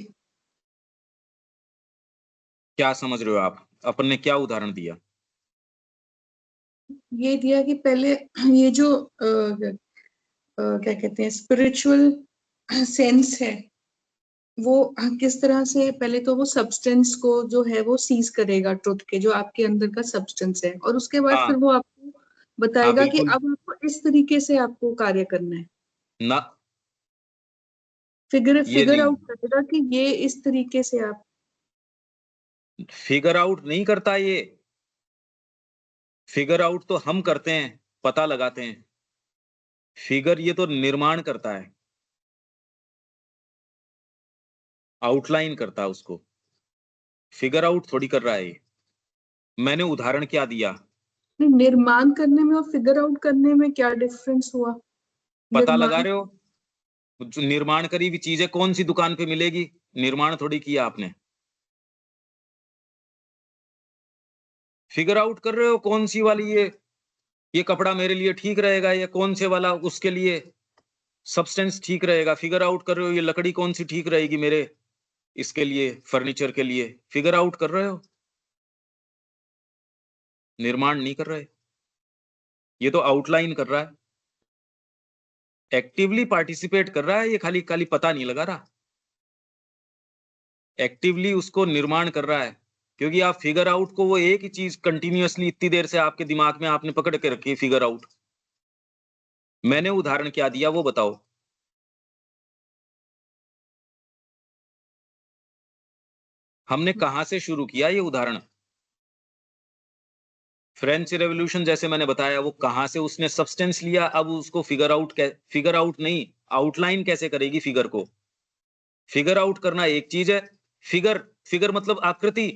क्या समझ रहे हो आप? अपन ने क्या उदाहरण दिया? ये दिया कि पहले ये जो क्या कहते हैं स्पिरिचुअल सेंस है, वो किस तरह से पहले तो वो सब्सटेंस को जो है वो सीज करेगा, ट्रुथ के जो आपके अंदर का सब्सटेंस है, और उसके बाद हाँ फिर वो आपको हाँ बताएगा कि बिल्कुल। अब आपको इस तरीके से आपको कार्य करना है। ना, फिगर ये फिगर नहीं, आउट करेगा कि ये इस तरीके से आप। फिगर आउट नहीं करता ये। फिगर आउट तो हम करते हैं, पता लगाते हैं। फिगर ये तो निर्माण करता है, आउटलाइन करता है उसको। फिगर आउट थोड़ी कर रहा है ये। मैंने उदाहरण क्या दिया? निर्माण करने में और फिगर आउट करने में क्या डिफरेंस हुआ? पता लगा निर्माण। रहे हो? जो निर्माण करी हुई चीज है कौन सी दुकान पे मिलेगी? निर्माण थोड़ी किया आपने। फिगर आउट कर रहे हो कौन सी वाली ये कपड़ा मेरे लिए ठीक रहेगा, या कौन से वाला उसके लिए सब्सटेंस ठीक रहेगा। फिगर आउट कर रहे हो ये लकड़ी कौन सी ठीक रहेगी मेरे इसके लिए, फर्नीचर के लिए। फिगर आउट कर रहे हो, निर्माण नहीं कर रहे। ये तो आउटलाइन कर रहा है, एक्टिवली पार्टिसिपेट कर रहा है ये, खाली खाली पता नहीं लगा रहा। एक्टिवली उसको निर्माण कर रहा है, क्योंकि आप फिगर आउट को वो एक ही चीज कंटिन्यूअसली इतनी देर से आपके दिमाग में आपने पकड़ के रखी है, फिगर आउट। मैंने उदाहरण क्या दिया वो बताओ। हमने कहां से शुरू किया ये उदाहरण? फ्रेंच रेवोल्यूशन जैसे मैंने बताया, वो कहां से उसने सब्सटेंस लिया, अब उसको फिगर आउट नहीं, आउटलाइन कैसे करेगी फिगर को? फिगर आउट करना एक चीज है, फिगर फिगर मतलब आकृति,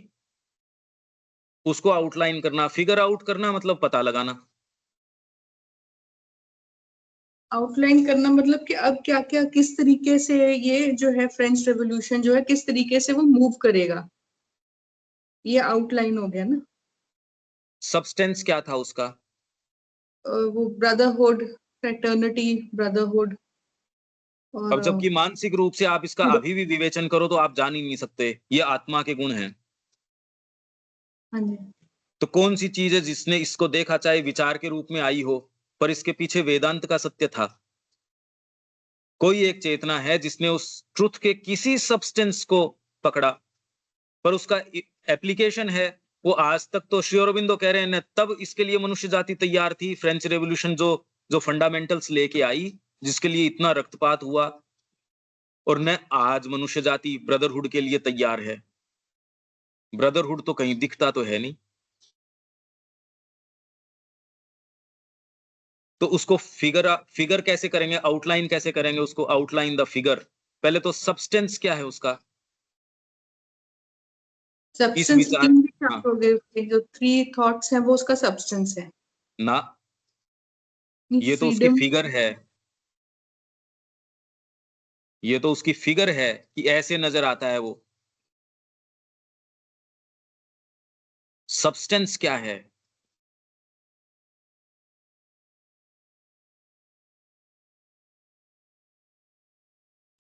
उसको आउटलाइन करना, फिगर आउट करना मतलब पता लगाना। आउटलाइन करना मतलब कि अब क्या क्या किस तरीके से ये जो है फ्रेंच रेवोल्यूशन जो है किस तरीके से वो मूव करेगा, ये आउटलाइन हो गया ना। सब्सटेंस क्या था उसका? वो ब्रदरहुड, फ्रेटर्निटी, ब्रदरहुड, और अब जबकि मानसिक रूप से आप इसका अभी भी विवेचन करो तो आप जान ही नहीं सकते, ये आत्मा के गुण हैं। हाँ जी। तो कौन सी चीज है जिसने इसको देखा, चाहे विचार के रूप में आई हो, पर इसके पीछे वेदांत का सत्य था? कोई एक चेतना है जिसने उस ट्रुथ के किसी सब्सटेंस को पकड़ा, पर उसका एप्लीकेशन है वो आज तक तो श्री अरबिंदो कह रहे हैं न, तब इसके लिए मनुष्य जाति तैयार थी। फ्रेंच रेवोल्यूशन जो जो फंडामेंटल्स लेके आई, जिसके लिए इतना रक्तपात हुआ, और न आज मनुष्य जाति ब्रदरहुड के लिए तैयार है। ब्रदरहुड तो कहीं दिखता तो है नहीं। तो उसको फिगर कैसे करेंगे, आउटलाइन कैसे करेंगे उसको? Outline the figure. पहले तो सब्सटेंस क्या है उसका, इस सब्सटेंस विचार। तीन भी हाँ, चार्ट हो गए उसके, जो थ्री थॉट्स हैं वो उसका सब्सटेंस है। ना, ये तो उसकी फ्रीडम। फिगर है, ये तो उसकी फिगर है कि ऐसे नजर आता है वो। सब्सटेंस क्या है?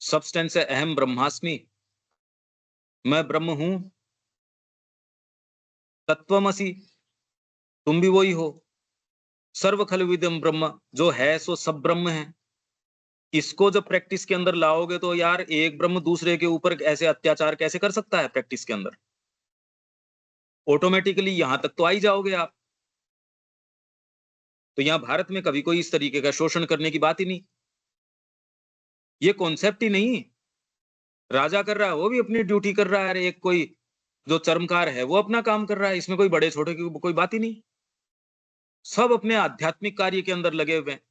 सब्सटेंस है अहम ब्रह्मास्मि, मैं ब्रह्म हूं, तत्वमसि, तुम भी वही हो, सर्व खल विदम ब्रह्म, जो है सो सब ब्रह्म है। इसको जब प्रैक्टिस के अंदर लाओगे तो यार एक ब्रह्म दूसरे के ऊपर ऐसे अत्याचार कैसे कर सकता है प्रैक्टिस के अंदर? ऑटोमेटिकली यहां तक तो आ ही जाओगे आप। तो यहां भारत में कभी कोई इस तरीके का शोषण करने की बात ही नहीं, ये कॉन्सेप्ट ही नहीं। राजा कर रहा है वो भी अपनी ड्यूटी कर रहा है, अरे एक कोई जो चर्मकार है वो अपना काम कर रहा है, इसमें कोई बड़े छोटे की कोई बात ही नहीं। सब अपने आध्यात्मिक कार्य के अंदर लगे हुए हैं।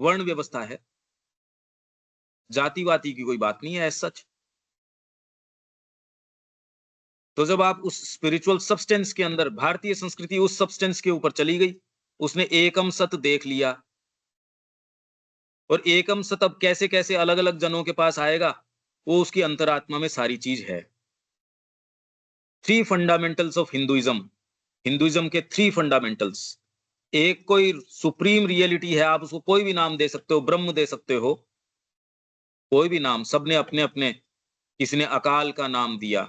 वर्ण व्यवस्था है, जातिवादी की कोई बात नहीं है एज सच। तो जब आप उस स्पिरिचुअल सब्सटेंस के अंदर, भारतीय संस्कृति उस सब्सटेंस के ऊपर चली गई, उसने एकम सत देख लिया, और एकम सत अब कैसे कैसे अलग अलग जनों के पास आएगा, वो उसकी अंतरात्मा में सारी चीज है। 3 फंडामेंटल्स ऑफ हिंदुइज्म, हिंदुइज्म के 3 फंडामेंटल्स। एक कोई सुप्रीम रियलिटी है, आप उसको कोई भी नाम दे सकते हो, ब्रह्म दे सकते हो, कोई भी नाम, सबने अपने अपने, किसी ने अकाल का नाम दिया,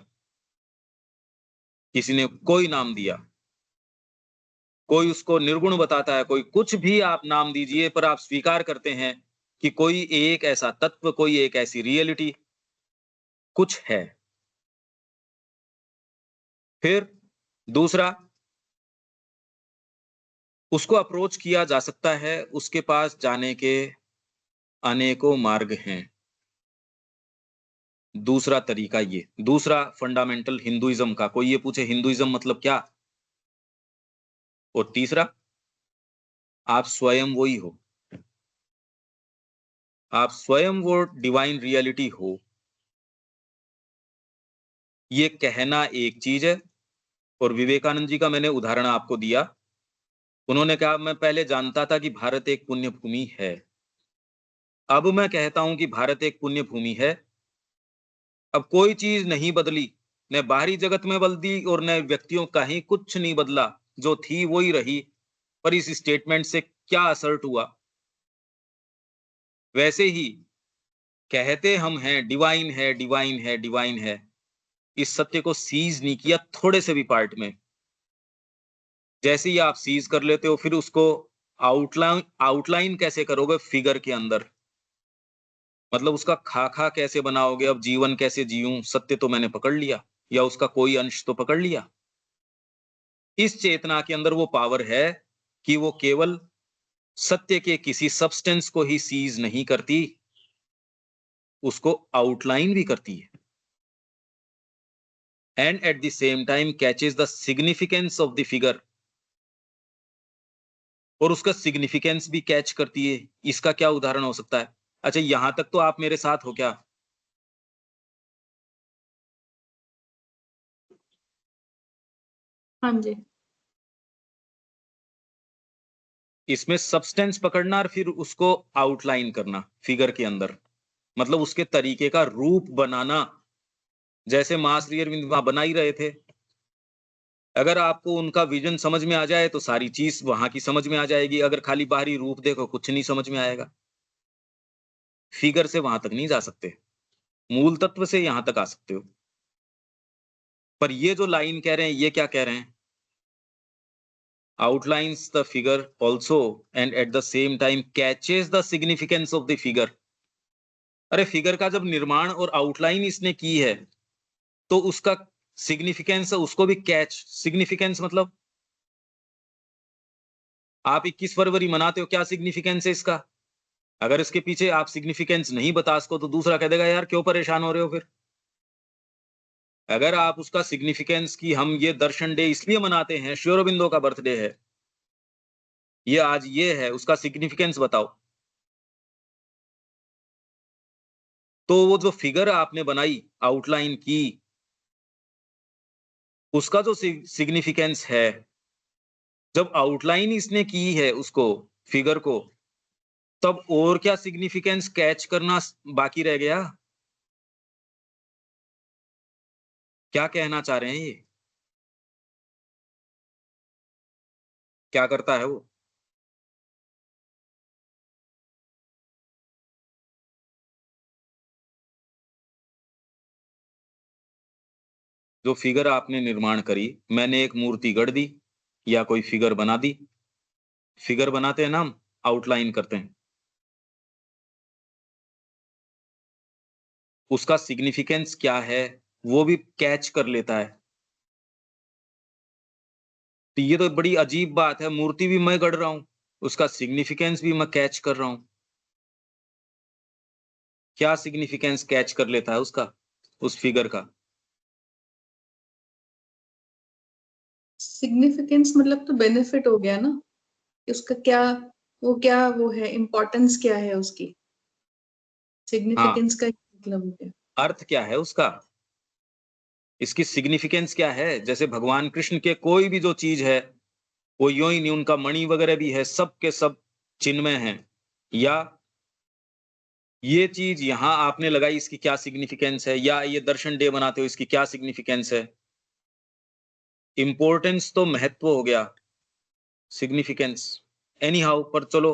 किसी ने कोई नाम दिया, कोई उसको निर्गुण बताता है, कोई कुछ भी आप नाम दीजिए, पर आप स्वीकार करते हैं कि कोई एक ऐसा तत्व, कोई एक ऐसी रियलिटी कुछ है। फिर दूसरा, उसको अप्रोच किया जा सकता है, उसके पास जाने के अनेकों मार्ग हैं। दूसरा तरीका ये, दूसरा फंडामेंटल हिंदुइज्म का, कोई ये पूछे हिंदुइज्म मतलब क्या, और तीसरा, आप स्वयं वही हो, आप स्वयं वो डिवाइन रियलिटी हो। ये कहना एक चीज है, और विवेकानंद जी का मैंने उदाहरण आपको दिया। उन्होंने कहा मैं पहले जानता था कि भारत एक पुण्य भूमि है, अब मैं कहता हूं कि भारत एक पुण्य भूमि है। अब कोई चीज नहीं बदली, न बाहरी जगत में बदली और न व्यक्तियों का ही कुछ नहीं बदला, जो थी वही रही। पर इस स्टेटमेंट से क्या असर्ट हुआ? वैसे ही कहते हम हैं डिवाइन है, डिवाइन है, डिवाइन है, इस सत्य को सीज नहीं किया थोड़े से भी पार्ट में। जैसे ही आप सीज कर लेते हो, फिर उसको आउटलाइन आउटलाइन कैसे करोगे फिगर के अंदर, मतलब उसका खाका कैसे बनाओगे, अब जीवन कैसे जीऊं, सत्य तो मैंने पकड़ लिया, या उसका कोई अंश तो पकड़ लिया। इस चेतना के अंदर वो पावर है कि वो केवल सत्य के किसी सब्सटेंस को ही सीज नहीं करती, उसको आउटलाइन भी करती है, and at the same time catches the significance of the figure, और उसका सिग्निफिकेंस भी कैच करती है। इसका क्या उदाहरण हो सकता है? अच्छा, यहां तक तो आप मेरे साथ हो क्या? हाँ जी। इसमें सब्सटेंस पकड़ना और फिर उसको आउटलाइन करना फिगर के अंदर, मतलब उसके तरीके का रूप बनाना, जैसे मां श्री अरविंद वहां बना ही रहे थे। अगर आपको उनका विजन समझ में आ जाए तो सारी चीज वहां की समझ में आ जाएगी, अगर खाली बाहरी रूप देखो कुछ नहीं समझ में आएगा। फिगर से वहां तक नहीं जा सकते, मूल तत्व से यहां तक आ सकते हो। पर ये जो लाइन कह रहे हैं, ये क्या कह रहे हैं? outlines the figure also and at the same time catches the significance of the figure। अरे फिगर का जब निर्माण और आउटलाइन इसने की है, तो उसका सिग्निफिकेंस उसको भी कैच, सिग्निफिकेंस मतलब आप 21 फरवरी मनाते हो, क्या सिग्निफिकेंस है इसका? अगर इसके पीछे आप सिग्निफिकेंस नहीं बता सको तो दूसरा कह देगा यार क्यों परेशान हो रहे हो फिर। अगर आप उसका सिग्निफिकेंस की हम ये दर्शन डे इसलिए मनाते हैं, श्री अरबिंदो का बर्थडे है, ये आज ये है, उसका सिग्निफिकेंस बताओ। तो वो जो फिगर आपने बनाई, आउटलाइन की, उसका जो सिग्निफिकेंस है, जब आउटलाइन इसने की है उसको, फिगर को, तब और क्या सिग्निफिकेंस कैच करना बाकी रह गया? क्या कहना चाह रहे हैं ये? क्या करता है वो? जो फिगर आपने निर्माण करी, मैंने एक मूर्ति गढ़ दी या कोई फिगर बना दी, फिगर बनाते हैं ना हम, आउटलाइन करते हैं, उसका सिग्निफिकेंस क्या है वो भी कैच कर लेता है। तो ये तो बड़ी अजीब बात है, मूर्ति भी मैं गढ़ रहा हूं, उसका सिग्निफिकेंस भी मैं कैच कर रहा हूं। क्या सिग्निफिकेंस कैच कर लेता है उसका, उस फिगर का? सिग्निफिकेंस मतलब तो बेनिफिट हो गया ना, कि उसका क्या, वो क्या वो है, इम्पोर्टेंस क्या है उसकी, हाँ, सिग्निफिकेंस का मतलब हो गया। अर्थ क्या है उसका, इसकी सिग्निफिकेंस क्या है? जैसे भगवान कृष्ण के कोई भी जो चीज है, वो यूं ही नहीं, उनका मणि वगैरह भी है, सब के सब चिन्मय हैं। या ये चीज यहां आपने लगाई, इसकी क्या सिग्निफिकेंस है, या ये दर्शन डे बनाते हो, इसकी क्या सिग्निफिकेंस है। इंपॉर्टेंस तो महत्व हो गया, सिग्निफिकेंस एनी हाउ, पर चलो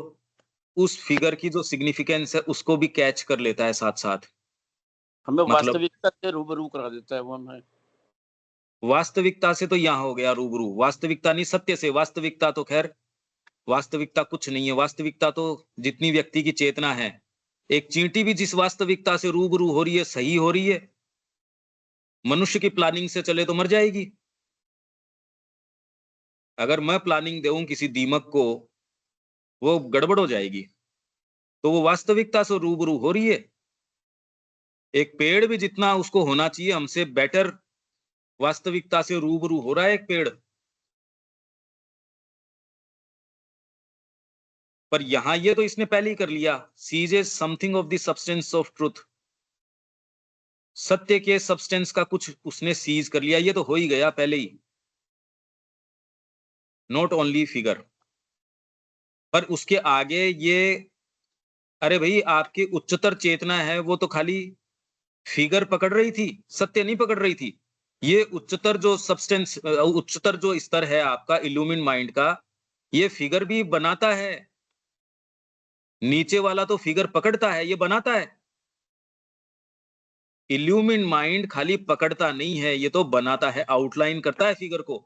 उस फिगर की जो सिग्निफिकेंस है उसको भी कैच कर लेता है साथ साथ। हमें मतलब वास्तविकता से रूबरू करा देता है वो हमें। वास्तविकता से तो यहाँ हो गया रूबरू, वास्तविकता नहीं, सत्य से। वास्तविकता तो खैर, वास्तविकता कुछ नहीं है। वास्तविकता तो जितनी व्यक्ति की चेतना है, एक चींटी भी जिस वास्तविकता से रूबरू हो रही है, सही हो रही है, मनुष्य की प्लानिंग से चले तो मर जाएगी। अगर मैं प्लानिंग दूं किसी दीमक को, वो गड़बड़ हो जाएगी। तो वो वास्तविकता से रूबरू हो रही है। एक पेड़ भी जितना उसको होना चाहिए, हमसे बेटर वास्तविकता से रूबरू हो रहा है एक पेड़। पर यहां ये तो इसने पहले ही कर लिया, seizes something of the substance of truth. सत्य के सब्सटेंस का कुछ उसने सीज कर लिया, ये तो हो ही गया पहले ही। नॉट ओनली फिगर, पर उसके आगे ये, अरे भाई आपकी उच्चतर चेतना है, वो तो खाली फिगर पकड़ रही थी, सत्य नहीं पकड़ रही थी। ये उच्चतर जो सब्सटेंस, उच्चतर जो स्तर है आपका इल्यूमिन माइंड का, ये फिगर भी बनाता है। नीचे वाला तो फिगर पकड़ता है, ये बनाता है। इल्यूमिन माइंड खाली पकड़ता नहीं है, ये तो बनाता है, आउटलाइन करता है फिगर को,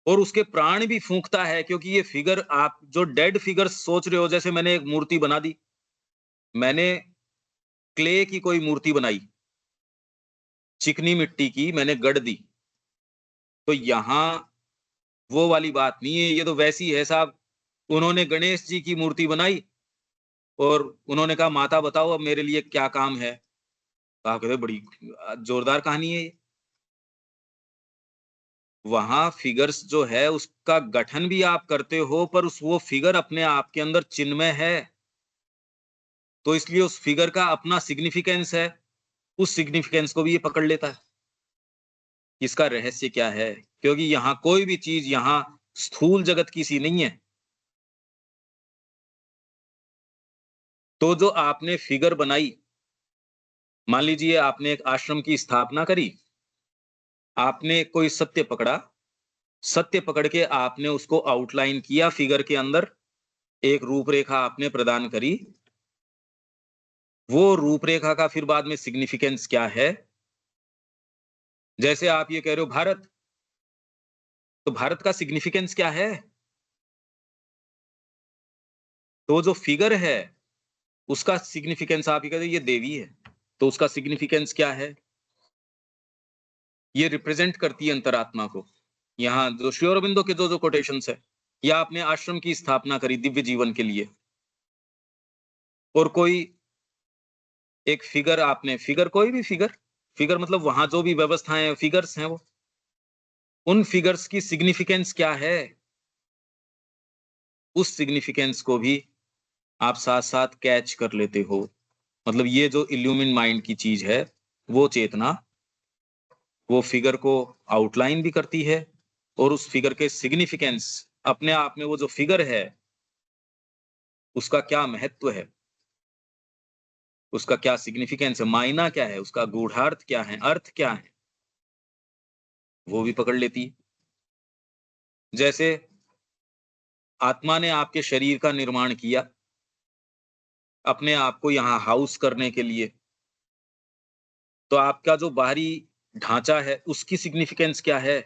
और उसके प्राण भी फूंकता है। क्योंकि ये फिगर, आप जो डेड फिगर सोच रहे हो, जैसे मैंने एक मूर्ति बना दी, मैंने क्ले की कोई मूर्ति बनाई, चिकनी मिट्टी की मैंने गढ़ दी, तो यहां वो वाली बात नहीं है। ये तो वैसी है साहब, उन्होंने गणेश जी की मूर्ति बनाई और उन्होंने कहा माता बताओ अब मेरे लिए क्या काम है। कहा कहते बड़ी जोरदार कहानी है ये। वहां फिगर्स जो है उसका गठन भी आप करते हो, पर वो फिगर अपने आप के अंदर चिन्मय है, तो इसलिए उस फिगर का अपना सिग्निफिकेंस है। उस सिग्निफिकेंस को भी ये पकड़ लेता है। इसका रहस्य क्या है? क्योंकि यहाँ कोई भी चीज यहाँ स्थूल जगत की सी नहीं है। तो जो आपने फिगर बनाई, मान लीजिए आपने एक आश्रम की स्थापना करी, आपने कोई सत्य पकड़ा, सत्य पकड़ के आपने उसको आउटलाइन किया फिगर के अंदर, एक रूपरेखा आपने प्रदान करी। वो रूपरेखा का फिर बाद में सिग्निफिकेंस क्या है? जैसे आप ये कह रहे हो भारत, तो भारत का सिग्निफिकेंस क्या है? तो जो फिगर है उसका सिग्निफिकेंस, आप ये कहते हो ये देवी है, तो उसका सिग्निफिकेंस क्या है? ये रिप्रेजेंट करती है अंतरात्मा को। यहाँ जो श्री अरबिंदो के जो जो कोटेशंस है, या आपने आश्रम की स्थापना करी दिव्य जीवन के लिए, और कोई एक फिगर, आपने फिगर, कोई भी फिगर, फिगर मतलब वहां जो भी व्यवस्थाएं फिगर्स हैं, वो उन फिगर्स की सिग्निफिकेंस क्या है? उस सिग्निफिकेंस को भी आप साथ साथ कैच कर लेते हो। मतलब ये जो इल्यूमिन माइंड की चीज है, वो चेतना, वो फिगर को आउटलाइन भी करती है, और उस फिगर के सिग्निफिकेंस, अपने आप में वो जो फिगर है उसका क्या महत्व है, उसका क्या सिग्निफिकेंस है, मायना क्या है, उसका गूढ़ार्थ क्या है, अर्थ क्या है, वो भी पकड़ लेती है। जैसे आत्मा ने आपके शरीर का निर्माण किया अपने आप को यहाँ हाउस करने के लिए, तो आपका जो बाहरी ढांचा है उसकी सिग्निफिकेंस क्या है?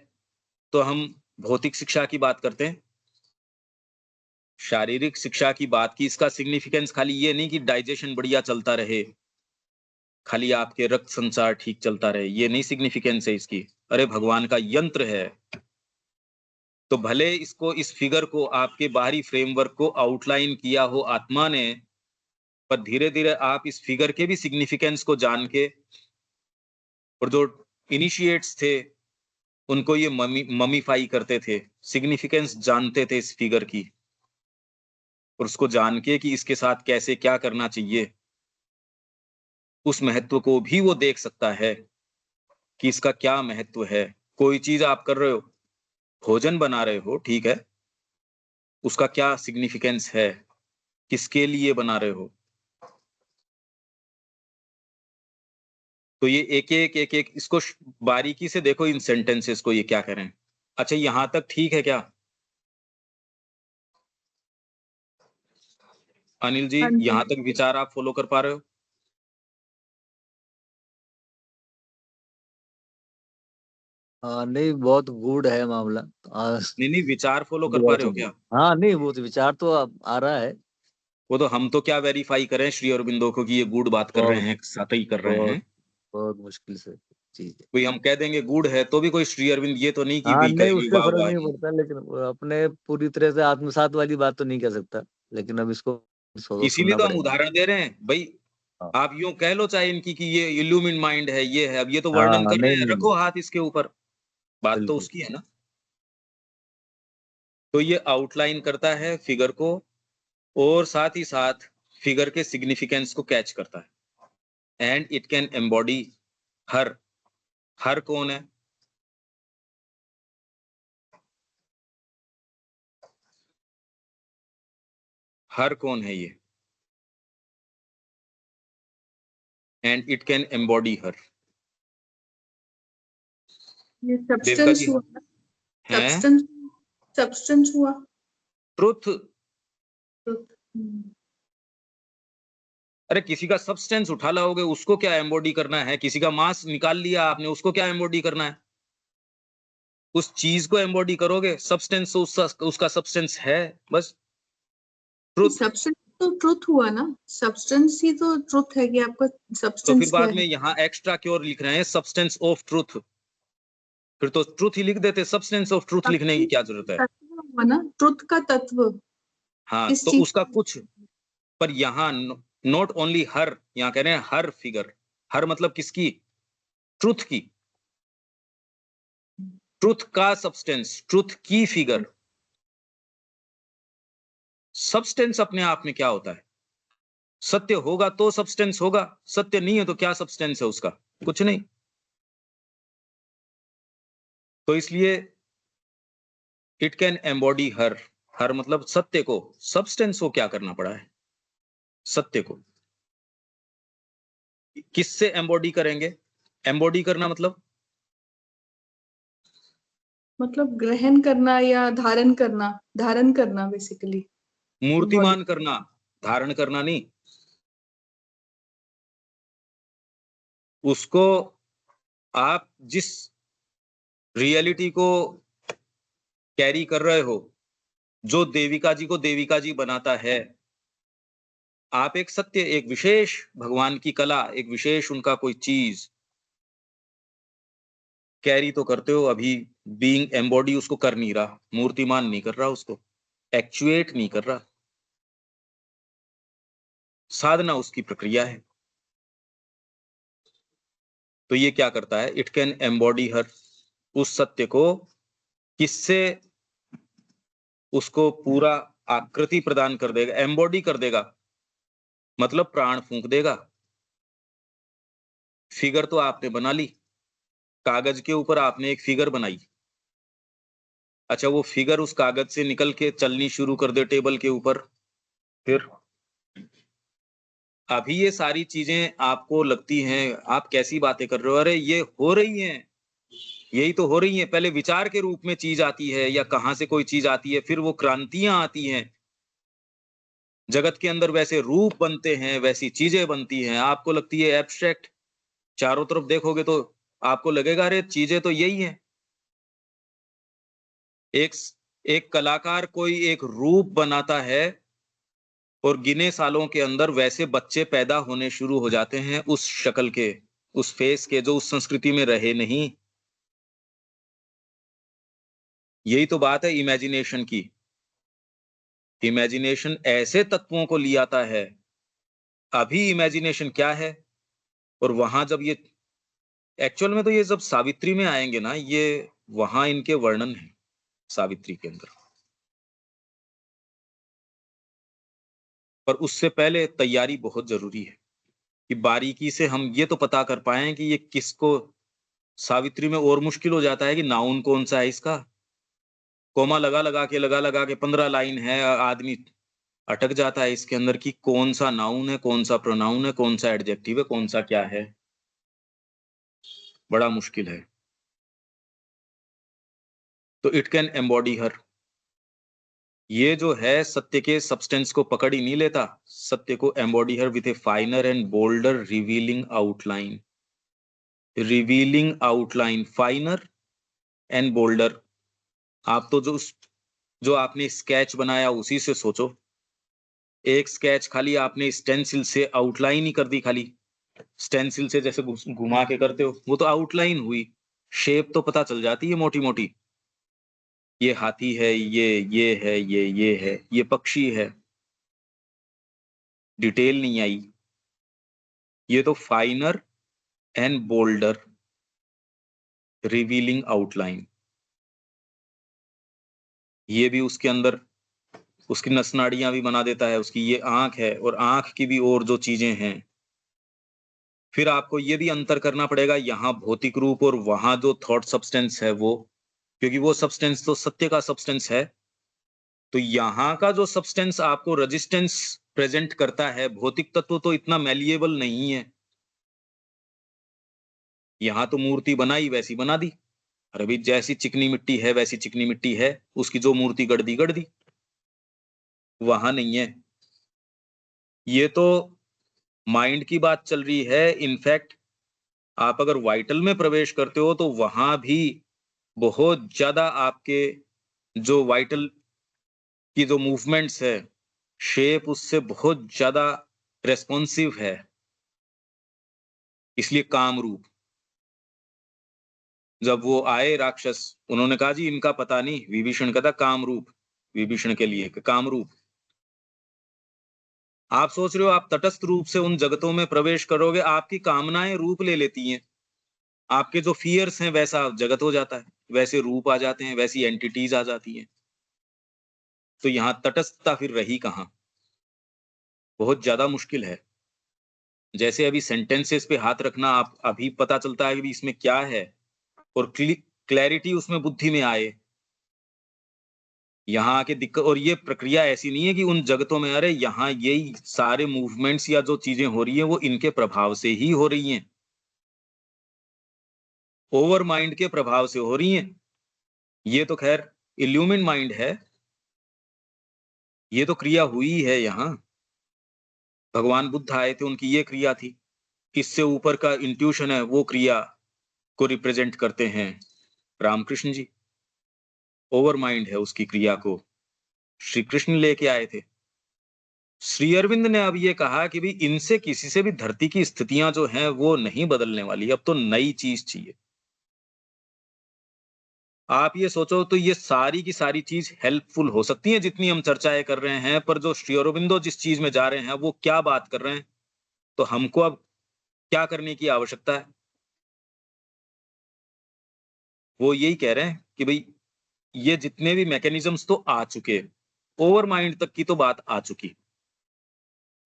तो हम भौतिक शिक्षा की बात करते हैं, शारीरिक शिक्षा की बात की। इसका सिग्निफिकेंस खाली ये नहीं कि डाइजेशन बढ़िया चलता रहे, खाली आपके रक्त संचार ठीक चलता रहे, ये नहीं सिग्निफिकेंस है इसकी। अरे भगवान का यंत्र है, तो भले इसको, इस फिगर को, आपके बाहरी फ्रेमवर्क को आउटलाइन किया हो आत्मा ने, पर धीरे धीरे आप इस फिगर के भी सिग्निफिकेंस को जान के, और जो इनिशिएट्स थे उनको ये ममीफाई करते थे, सिग्निफिकेंस जानते थे इस फिगर की, और उसको जान के कि इसके साथ कैसे क्या करना चाहिए, उस महत्व को भी वो देख सकता है कि इसका क्या महत्व है। कोई चीज आप कर रहे हो, भोजन बना रहे हो, ठीक है, उसका क्या सिग्निफिकेंस है, किसके लिए बना रहे हो, तो ये एक इसको बारीकी से देखो इन सेंटेंसेस को, ये क्या कह रहे हैं। अच्छा, यहां तक ठीक है क्या अनिल जी? हाँ जी। यहां तक विचार आप फॉलो कर पा रहे हो? नहीं, बहुत गूढ़ है मामला। नहीं, विचार फॉलो कर पा रहे हो क्या? हाँ, नहीं, वो तो विचार तो आ रहा है। वो तो हम तो क्या वेरीफाई करें श्री अरबिंदो को कि ये गूढ़ बात कर रहे हैं, सतही कर रहे हैं। बहुत मुश्किल से चीज है। कोई हम कह देंगे गूढ़ है तो भी कोई श्री अरविंद ये तो नहीं कि हाँ, भी नहीं, कहेंगे उससे वाह फर्क वाह। नहीं पड़ता, लेकिन अपने पूरी तरह से आत्मसात वाली बात तो नहीं कह सकता, लेकिन अब इसको इसीलिए सुनना तो हम पड़ेगा। उदाहरण दे रहे हैं भाई। हाँ। आप यूं कह लो चाहे इनकी कि ये इल्यूमिन माइंड है, ये है, अब ये तो हाँ, वर्णन कर रहे नहीं, हैं, नहीं, रखो हाथ इसके ऊपर, बात तो बिल्कुल। उसकी है ना। तो ये आउटलाइन करता है फिगर को और साथ ही साथ फिगर के सिग्निफिकेंस को कैच करता है। एंड इट कैन एम्बॉडी हर। हर कौन है? हर कौन है ये? एंड इट कैन एम्बॉडी हर। ये देविका सब्सटेंस जी हुआ, हैं सब्सटेंस, सब्सटेंस हुआ। ट्रुथ। हम्म, अरे किसी का सब्सटेंस उठा लाओगे उसको क्या एम्बॉडी करना है? किसी का मास निकाल लिया आपने, उसको क्या एम्बॉडी करना है? उस चीज को एम्बॉडी करोगे, सब्सटेंस तो उसका सब्सटेंस है बस। ट्रुथ। सब्सटेंस तो ट्रुथ हुआ ना, सब्सटेंस ही तो ट्रुथ है कि आपका तो फिर सब्सटेंस क्या बाद में है। यहाँ एक्स्ट्रा क्यों लिख रहे हैं सब्सटेंस ऑफ ट्रुथ? फिर तो ट्रुथ ही लिख देते, सब्सटेंस ऑफ ट्रुथ लिखने की क्या जरूरत है? तत्व हुआ ना, ट्रुथ का तत्व हाँ, किस तो चीज। उसका कुछ। पर यहाँ नॉट ओनली हर, यहाँ कह रहे हैं हर फिगर। हर मतलब किसकी? ट्रुथ की। ट्रुथ का सब्सटेंस, ट्रुथ की फिगर। सब्सटेंस अपने आप में क्या होता है? सत्य होगा तो सब्सटेंस होगा, सत्य नहीं है तो क्या सब्सटेंस है उसका? कुछ नहीं। तो इसलिए इट कैन एम्बॉडी हर। हर मतलब सत्य को। सब्सटेंस को क्या करना पड़ा है? सत्य को किससे एम्बॉडी करेंगे? एम्बॉडी करना मतलब ग्रहण करना या धारण करना, धारण करना बेसिकली। मूर्तिमान करना, धारण करना नहीं। उसको आप जिस रियलिटी को कैरी कर रहे हो, जो देविका जी को देविका जी बनाता है, आप एक सत्य, एक विशेष भगवान की कला, एक विशेष उनका कोई चीज कैरी तो करते हो, अभी बीइंग एम्बॉडी उसको कर नहीं रहा, मूर्तिमान नहीं कर रहा, उसको एक्चुएट नहीं कर रहा। साधना उसकी प्रक्रिया है। तो ये क्या करता है? इट कैन एम्बॉडी हर। उस सत्य को किससे उसको पूरा आकृति प्रदान कर देगा, एम्बॉडी कर देगा, मतलब प्राण फूंक देगा। फिगर तो आपने बना ली, कागज के ऊपर आपने एक फिगर बनाई। अच्छा, वो फिगर उस कागज से निकल के चलनी शुरू कर दे टेबल के ऊपर, फिर अभी ये सारी चीजें आपको लगती हैं आप कैसी बातें कर रहे हो, अरे ये हो रही हैं, यही तो हो रही हैं। पहले विचार के रूप में चीज आती है या कहां से कोई चीज आती है, फिर वो क्रांतियां आती हैं, जगत के अंदर वैसे रूप बनते हैं, वैसी चीजें बनती हैं, आपको लगती है एब्स्ट्रैक्ट। चारों तरफ देखोगे तो आपको लगेगा अरे चीजें तो यही हैं। एक एक कलाकार कोई एक रूप बनाता है और गिने सालों के अंदर वैसे बच्चे पैदा होने शुरू हो जाते हैं उस शक्ल के, उस फेस के, जो उस संस्कृति में रहे नहीं। यही तो बात है इमेजिनेशन की। इमेजिनेशन ऐसे तत्वों को ले आता है। अभी इमेजिनेशन क्या है? और वहां जब ये एक्चुअल में, तो ये जब सावित्री में आएंगे ना, ये वहां इनके वर्णन है सावित्री के अंदर। पर उससे पहले तैयारी बहुत जरूरी है कि बारीकी से हम ये तो पता कर पाए कि ये किसको। सावित्री में और मुश्किल हो जाता है कि नाउन कौन सा है इसका, कोमा लगा लगा के 15 लाइन है, आदमी अटक जाता है इसके अंदर कि कौन सा नाउन है, कौन सा प्रोनाउन है, कौन सा एडजेक्टिव है, कौन सा क्या है। बड़ा मुश्किल है। तो इट कैन एम्बॉडी हर, ये जो है सत्य के सब्सटेंस को पकड़ ही नहीं लेता, सत्य को embody her with A फाइनर and boulder revealing outline. Revealing outline, फाइनर and boulder. आप तो जो आपने स्केच बनाया उसी से सोचो। एक स्केच खाली आपने स्टेंसिल से आउटलाइन ही कर दी, खाली स्टेंसिल से जैसे घुमा के करते हो, वो तो आउटलाइन हुई, शेप तो पता चल जाती है मोटी मोटी। ये हाथी है, ये है, ये है, ये पक्षी है, डिटेल नहीं आई। ये तो फाइनर एंड बोल्डर रिवीलिंग आउटलाइन, ये भी उसके अंदर उसकी नसनाड़ियां भी बना देता है, उसकी ये आंख है और आंख की भी और जो चीजें हैं। फिर आपको ये भी अंतर करना पड़ेगा, यहाँ भौतिक रूप और वहां जो थॉट सब्सटेंस है वो, क्योंकि वो सब्सटेंस तो सत्य का सब्सटेंस है। तो यहाँ का जो सब्सटेंस आपको रेजिस्टेंस प्रेजेंट करता है, भौतिक तत्व तो इतना मैलिएबल नहीं है। यहाँ तो मूर्ति बनाई वैसी बना दी, अरे भाई जैसी चिकनी मिट्टी है वैसी चिकनी मिट्टी है, उसकी जो मूर्ति गढ़ दी। वहां नहीं है। ये तो माइंड की बात चल रही है। इनफैक्ट आप अगर वाइटल में प्रवेश करते हो तो वहां भी बहुत ज्यादा आपके जो वाइटल की जो मूवमेंट्स है, शेप उससे बहुत ज्यादा रेस्पॉन्सिव है। इसलिए काम रूप, जब वो आए राक्षस, उन्होंने कहा जी इनका पता नहीं, विभीषण का था काम रूप, विभीषण के लिए काम रूप। आप सोच रहे हो आप तटस्थ रूप से उन जगतों में प्रवेश करोगे, आपकी कामनाएं रूप ले लेती हैं, आपके जो फियर्स हैं वैसा जगत हो जाता है, वैसे रूप आ जाते हैं, वैसी एंटिटीज आ जाती हैं। तो यहाँ तटस्थता फिर रही कहाँ? बहुत ज्यादा मुश्किल है। जैसे अभी सेंटेंसेस पे हाथ रखना, आप अभी पता चलता है कि इसमें क्या है और क्लैरिटी उसमें बुद्धि में आए, यहाँ आके दिक्कत। और ये प्रक्रिया ऐसी नहीं है कि उन जगतों में, अरे यहाँ यही सारे मूवमेंट्स या जो चीजें हो रही हैं वो इनके प्रभाव से ही हो रही हैं, ओवर माइंड के प्रभाव से हो रही हैं। ये तो खैर इल्यूमिन माइंड है, ये तो क्रिया हुई है। यहाँ भगवान बुद्ध आए थे, उनकी ये क्रिया थी। इससे ऊपर का इंट्यूशन है, वो क्रिया को रिप्रेजेंट करते हैं रामकृष्ण जी। ओवर माइंड है, उसकी क्रिया को श्री कृष्ण लेके आए थे। श्री अरविंद ने अब ये कहा कि भाई इनसे किसी से भी धरती की स्थितियां जो हैं वो नहीं बदलने वाली, अब तो नई चीज चाहिए। आप ये सोचो तो ये सारी की सारी चीज हेल्पफुल हो सकती है जितनी हम चर्चाएं कर रहे हैं, पर जो श्री अरविंदो जिस चीज में जा रहे हैं वो क्या बात कर रहे हैं, तो हमको अब क्या करने की आवश्यकता है? वो यही कह रहे हैं कि भाई ये जितने भी मैकेनिज्म्स तो आ चुके, ओवर माइंड तक की तो बात आ चुकी,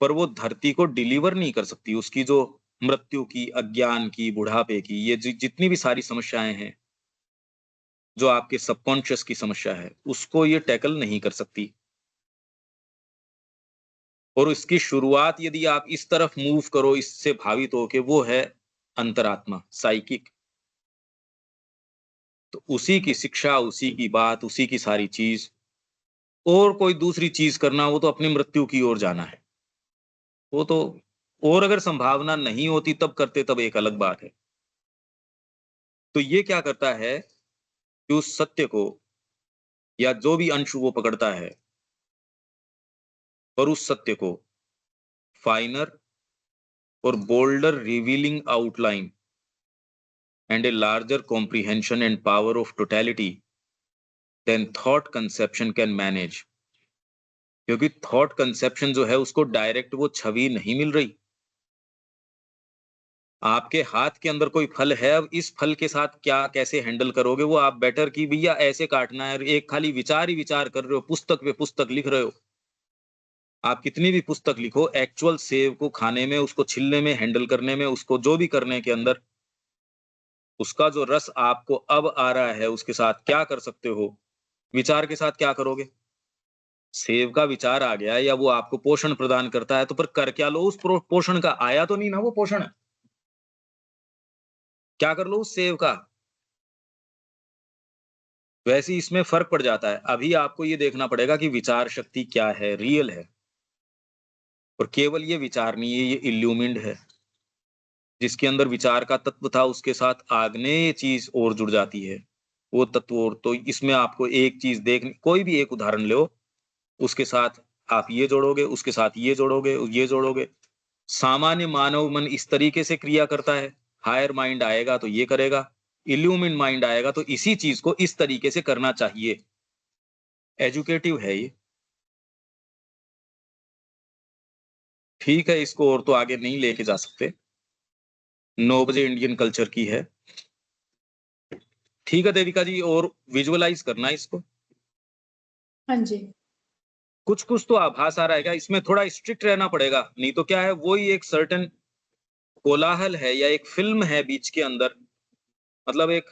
पर वो धरती को डिलीवर नहीं कर सकती। उसकी जो मृत्यु की, अज्ञान की, बुढ़ापे की, ये जितनी भी सारी समस्याएं हैं, जो आपके सबकॉन्शियस की समस्या है, उसको ये टैकल नहीं कर सकती। और इसकी शुरुआत यदि आप इस तरफ मूव करो, इससे भावित हो के, वो है अंतरात्मा, साइकिक। तो उसी की शिक्षा, उसी की बात, उसी की सारी चीज, और कोई दूसरी चीज करना वो तो अपनी मृत्यु की ओर जाना है। वो तो, और अगर संभावना नहीं होती तब करते, तब एक अलग बात है। तो ये क्या करता है कि उस सत्य को या जो भी अंश वो पकड़ता है, और उस सत्य को फाइनर और boulder revealing outline and a larger comprehension and power of totality than thought conception can manage। क्योंकि थॉट कंसेप्शन जो है उसको डायरेक्ट वो छवि नहीं मिल रही। आपके हाथ के अंदर कोई फल है, अब इस फल के साथ क्या कैसे हैंडल करोगे, वो आप बेटर की भैया ऐसे काटना है, एक खाली विचार ही विचार कर रहे हो, पुस्तक पे पुस्तक लिख रहे हो। आप कितनी भी पुस्तक लिखो, एक्चुअल सेव को खाने में, उसको छिलने में, हैंडल करने में, उसको जो भी करने के अंदर, उसका जो रस आपको अब आ रहा है, उसके साथ क्या कर सकते हो, विचार के साथ क्या करोगे? सेव का विचार आ गया या वो आपको पोषण प्रदान करता है, तो पर कर क्या लो उस पोषण का? आया तो नहीं ना वो पोषण, क्या कर लो उस सेव का? वैसे ही इसमें फर्क पड़ जाता है। अभी आपको ये देखना पड़ेगा कि विचार शक्ति क्या है, रियल है, और केवल ये विचार नहीं है, ये इल्यूमिन्ड है। जिसके अंदर विचार का तत्व था, उसके साथ आग्नेय चीज और जुड़ जाती है, वो तत्व। और तो इसमें आपको एक चीज देखनी, कोई भी एक उदाहरण लो, उसके साथ आप ये जोड़ोगे, उसके साथ ये जोड़ोगे, ये जोड़ोगे। सामान्य मानव मन इस तरीके से क्रिया करता है, हायर माइंड आएगा तो ये करेगा, इल्यूमिन माइंड आएगा तो इसी चीज को इस तरीके से करना चाहिए। एजुकेटिव है ये, ठीक है। इसको और तो आगे नहीं लेके जा सकते, 9 बजे इंडियन कल्चर की है, ठीक है देविका जी। और विजुअलाइज करना इसको, हाँ जी। कुछ कुछ तो आभास आ रहेगा, इसमें थोड़ा स्ट्रिक्ट रहना पड़ेगा, नहीं तो क्या है, वही एक सर्टेन कोलाहल है या एक फिल्म है बीच के अंदर, मतलब एक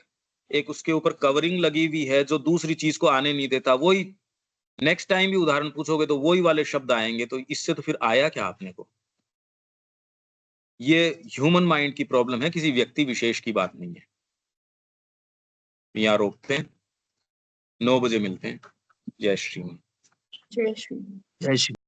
एक उसके ऊपर कवरिंग लगी हुई है जो दूसरी चीज को आने नहीं देता। वही नेक्स्ट टाइम भी उदाहरण पूछोगे तो वही वाले शब्द आएंगे, तो इससे तो फिर आया क्या आपने को? ये ह्यूमन माइंड की प्रॉब्लम है, किसी व्यक्ति विशेष की बात नहीं है। यहाँ रोकते हैं, 9 बजे मिलते हैं। जय श्री राम। जय श्री जय श्री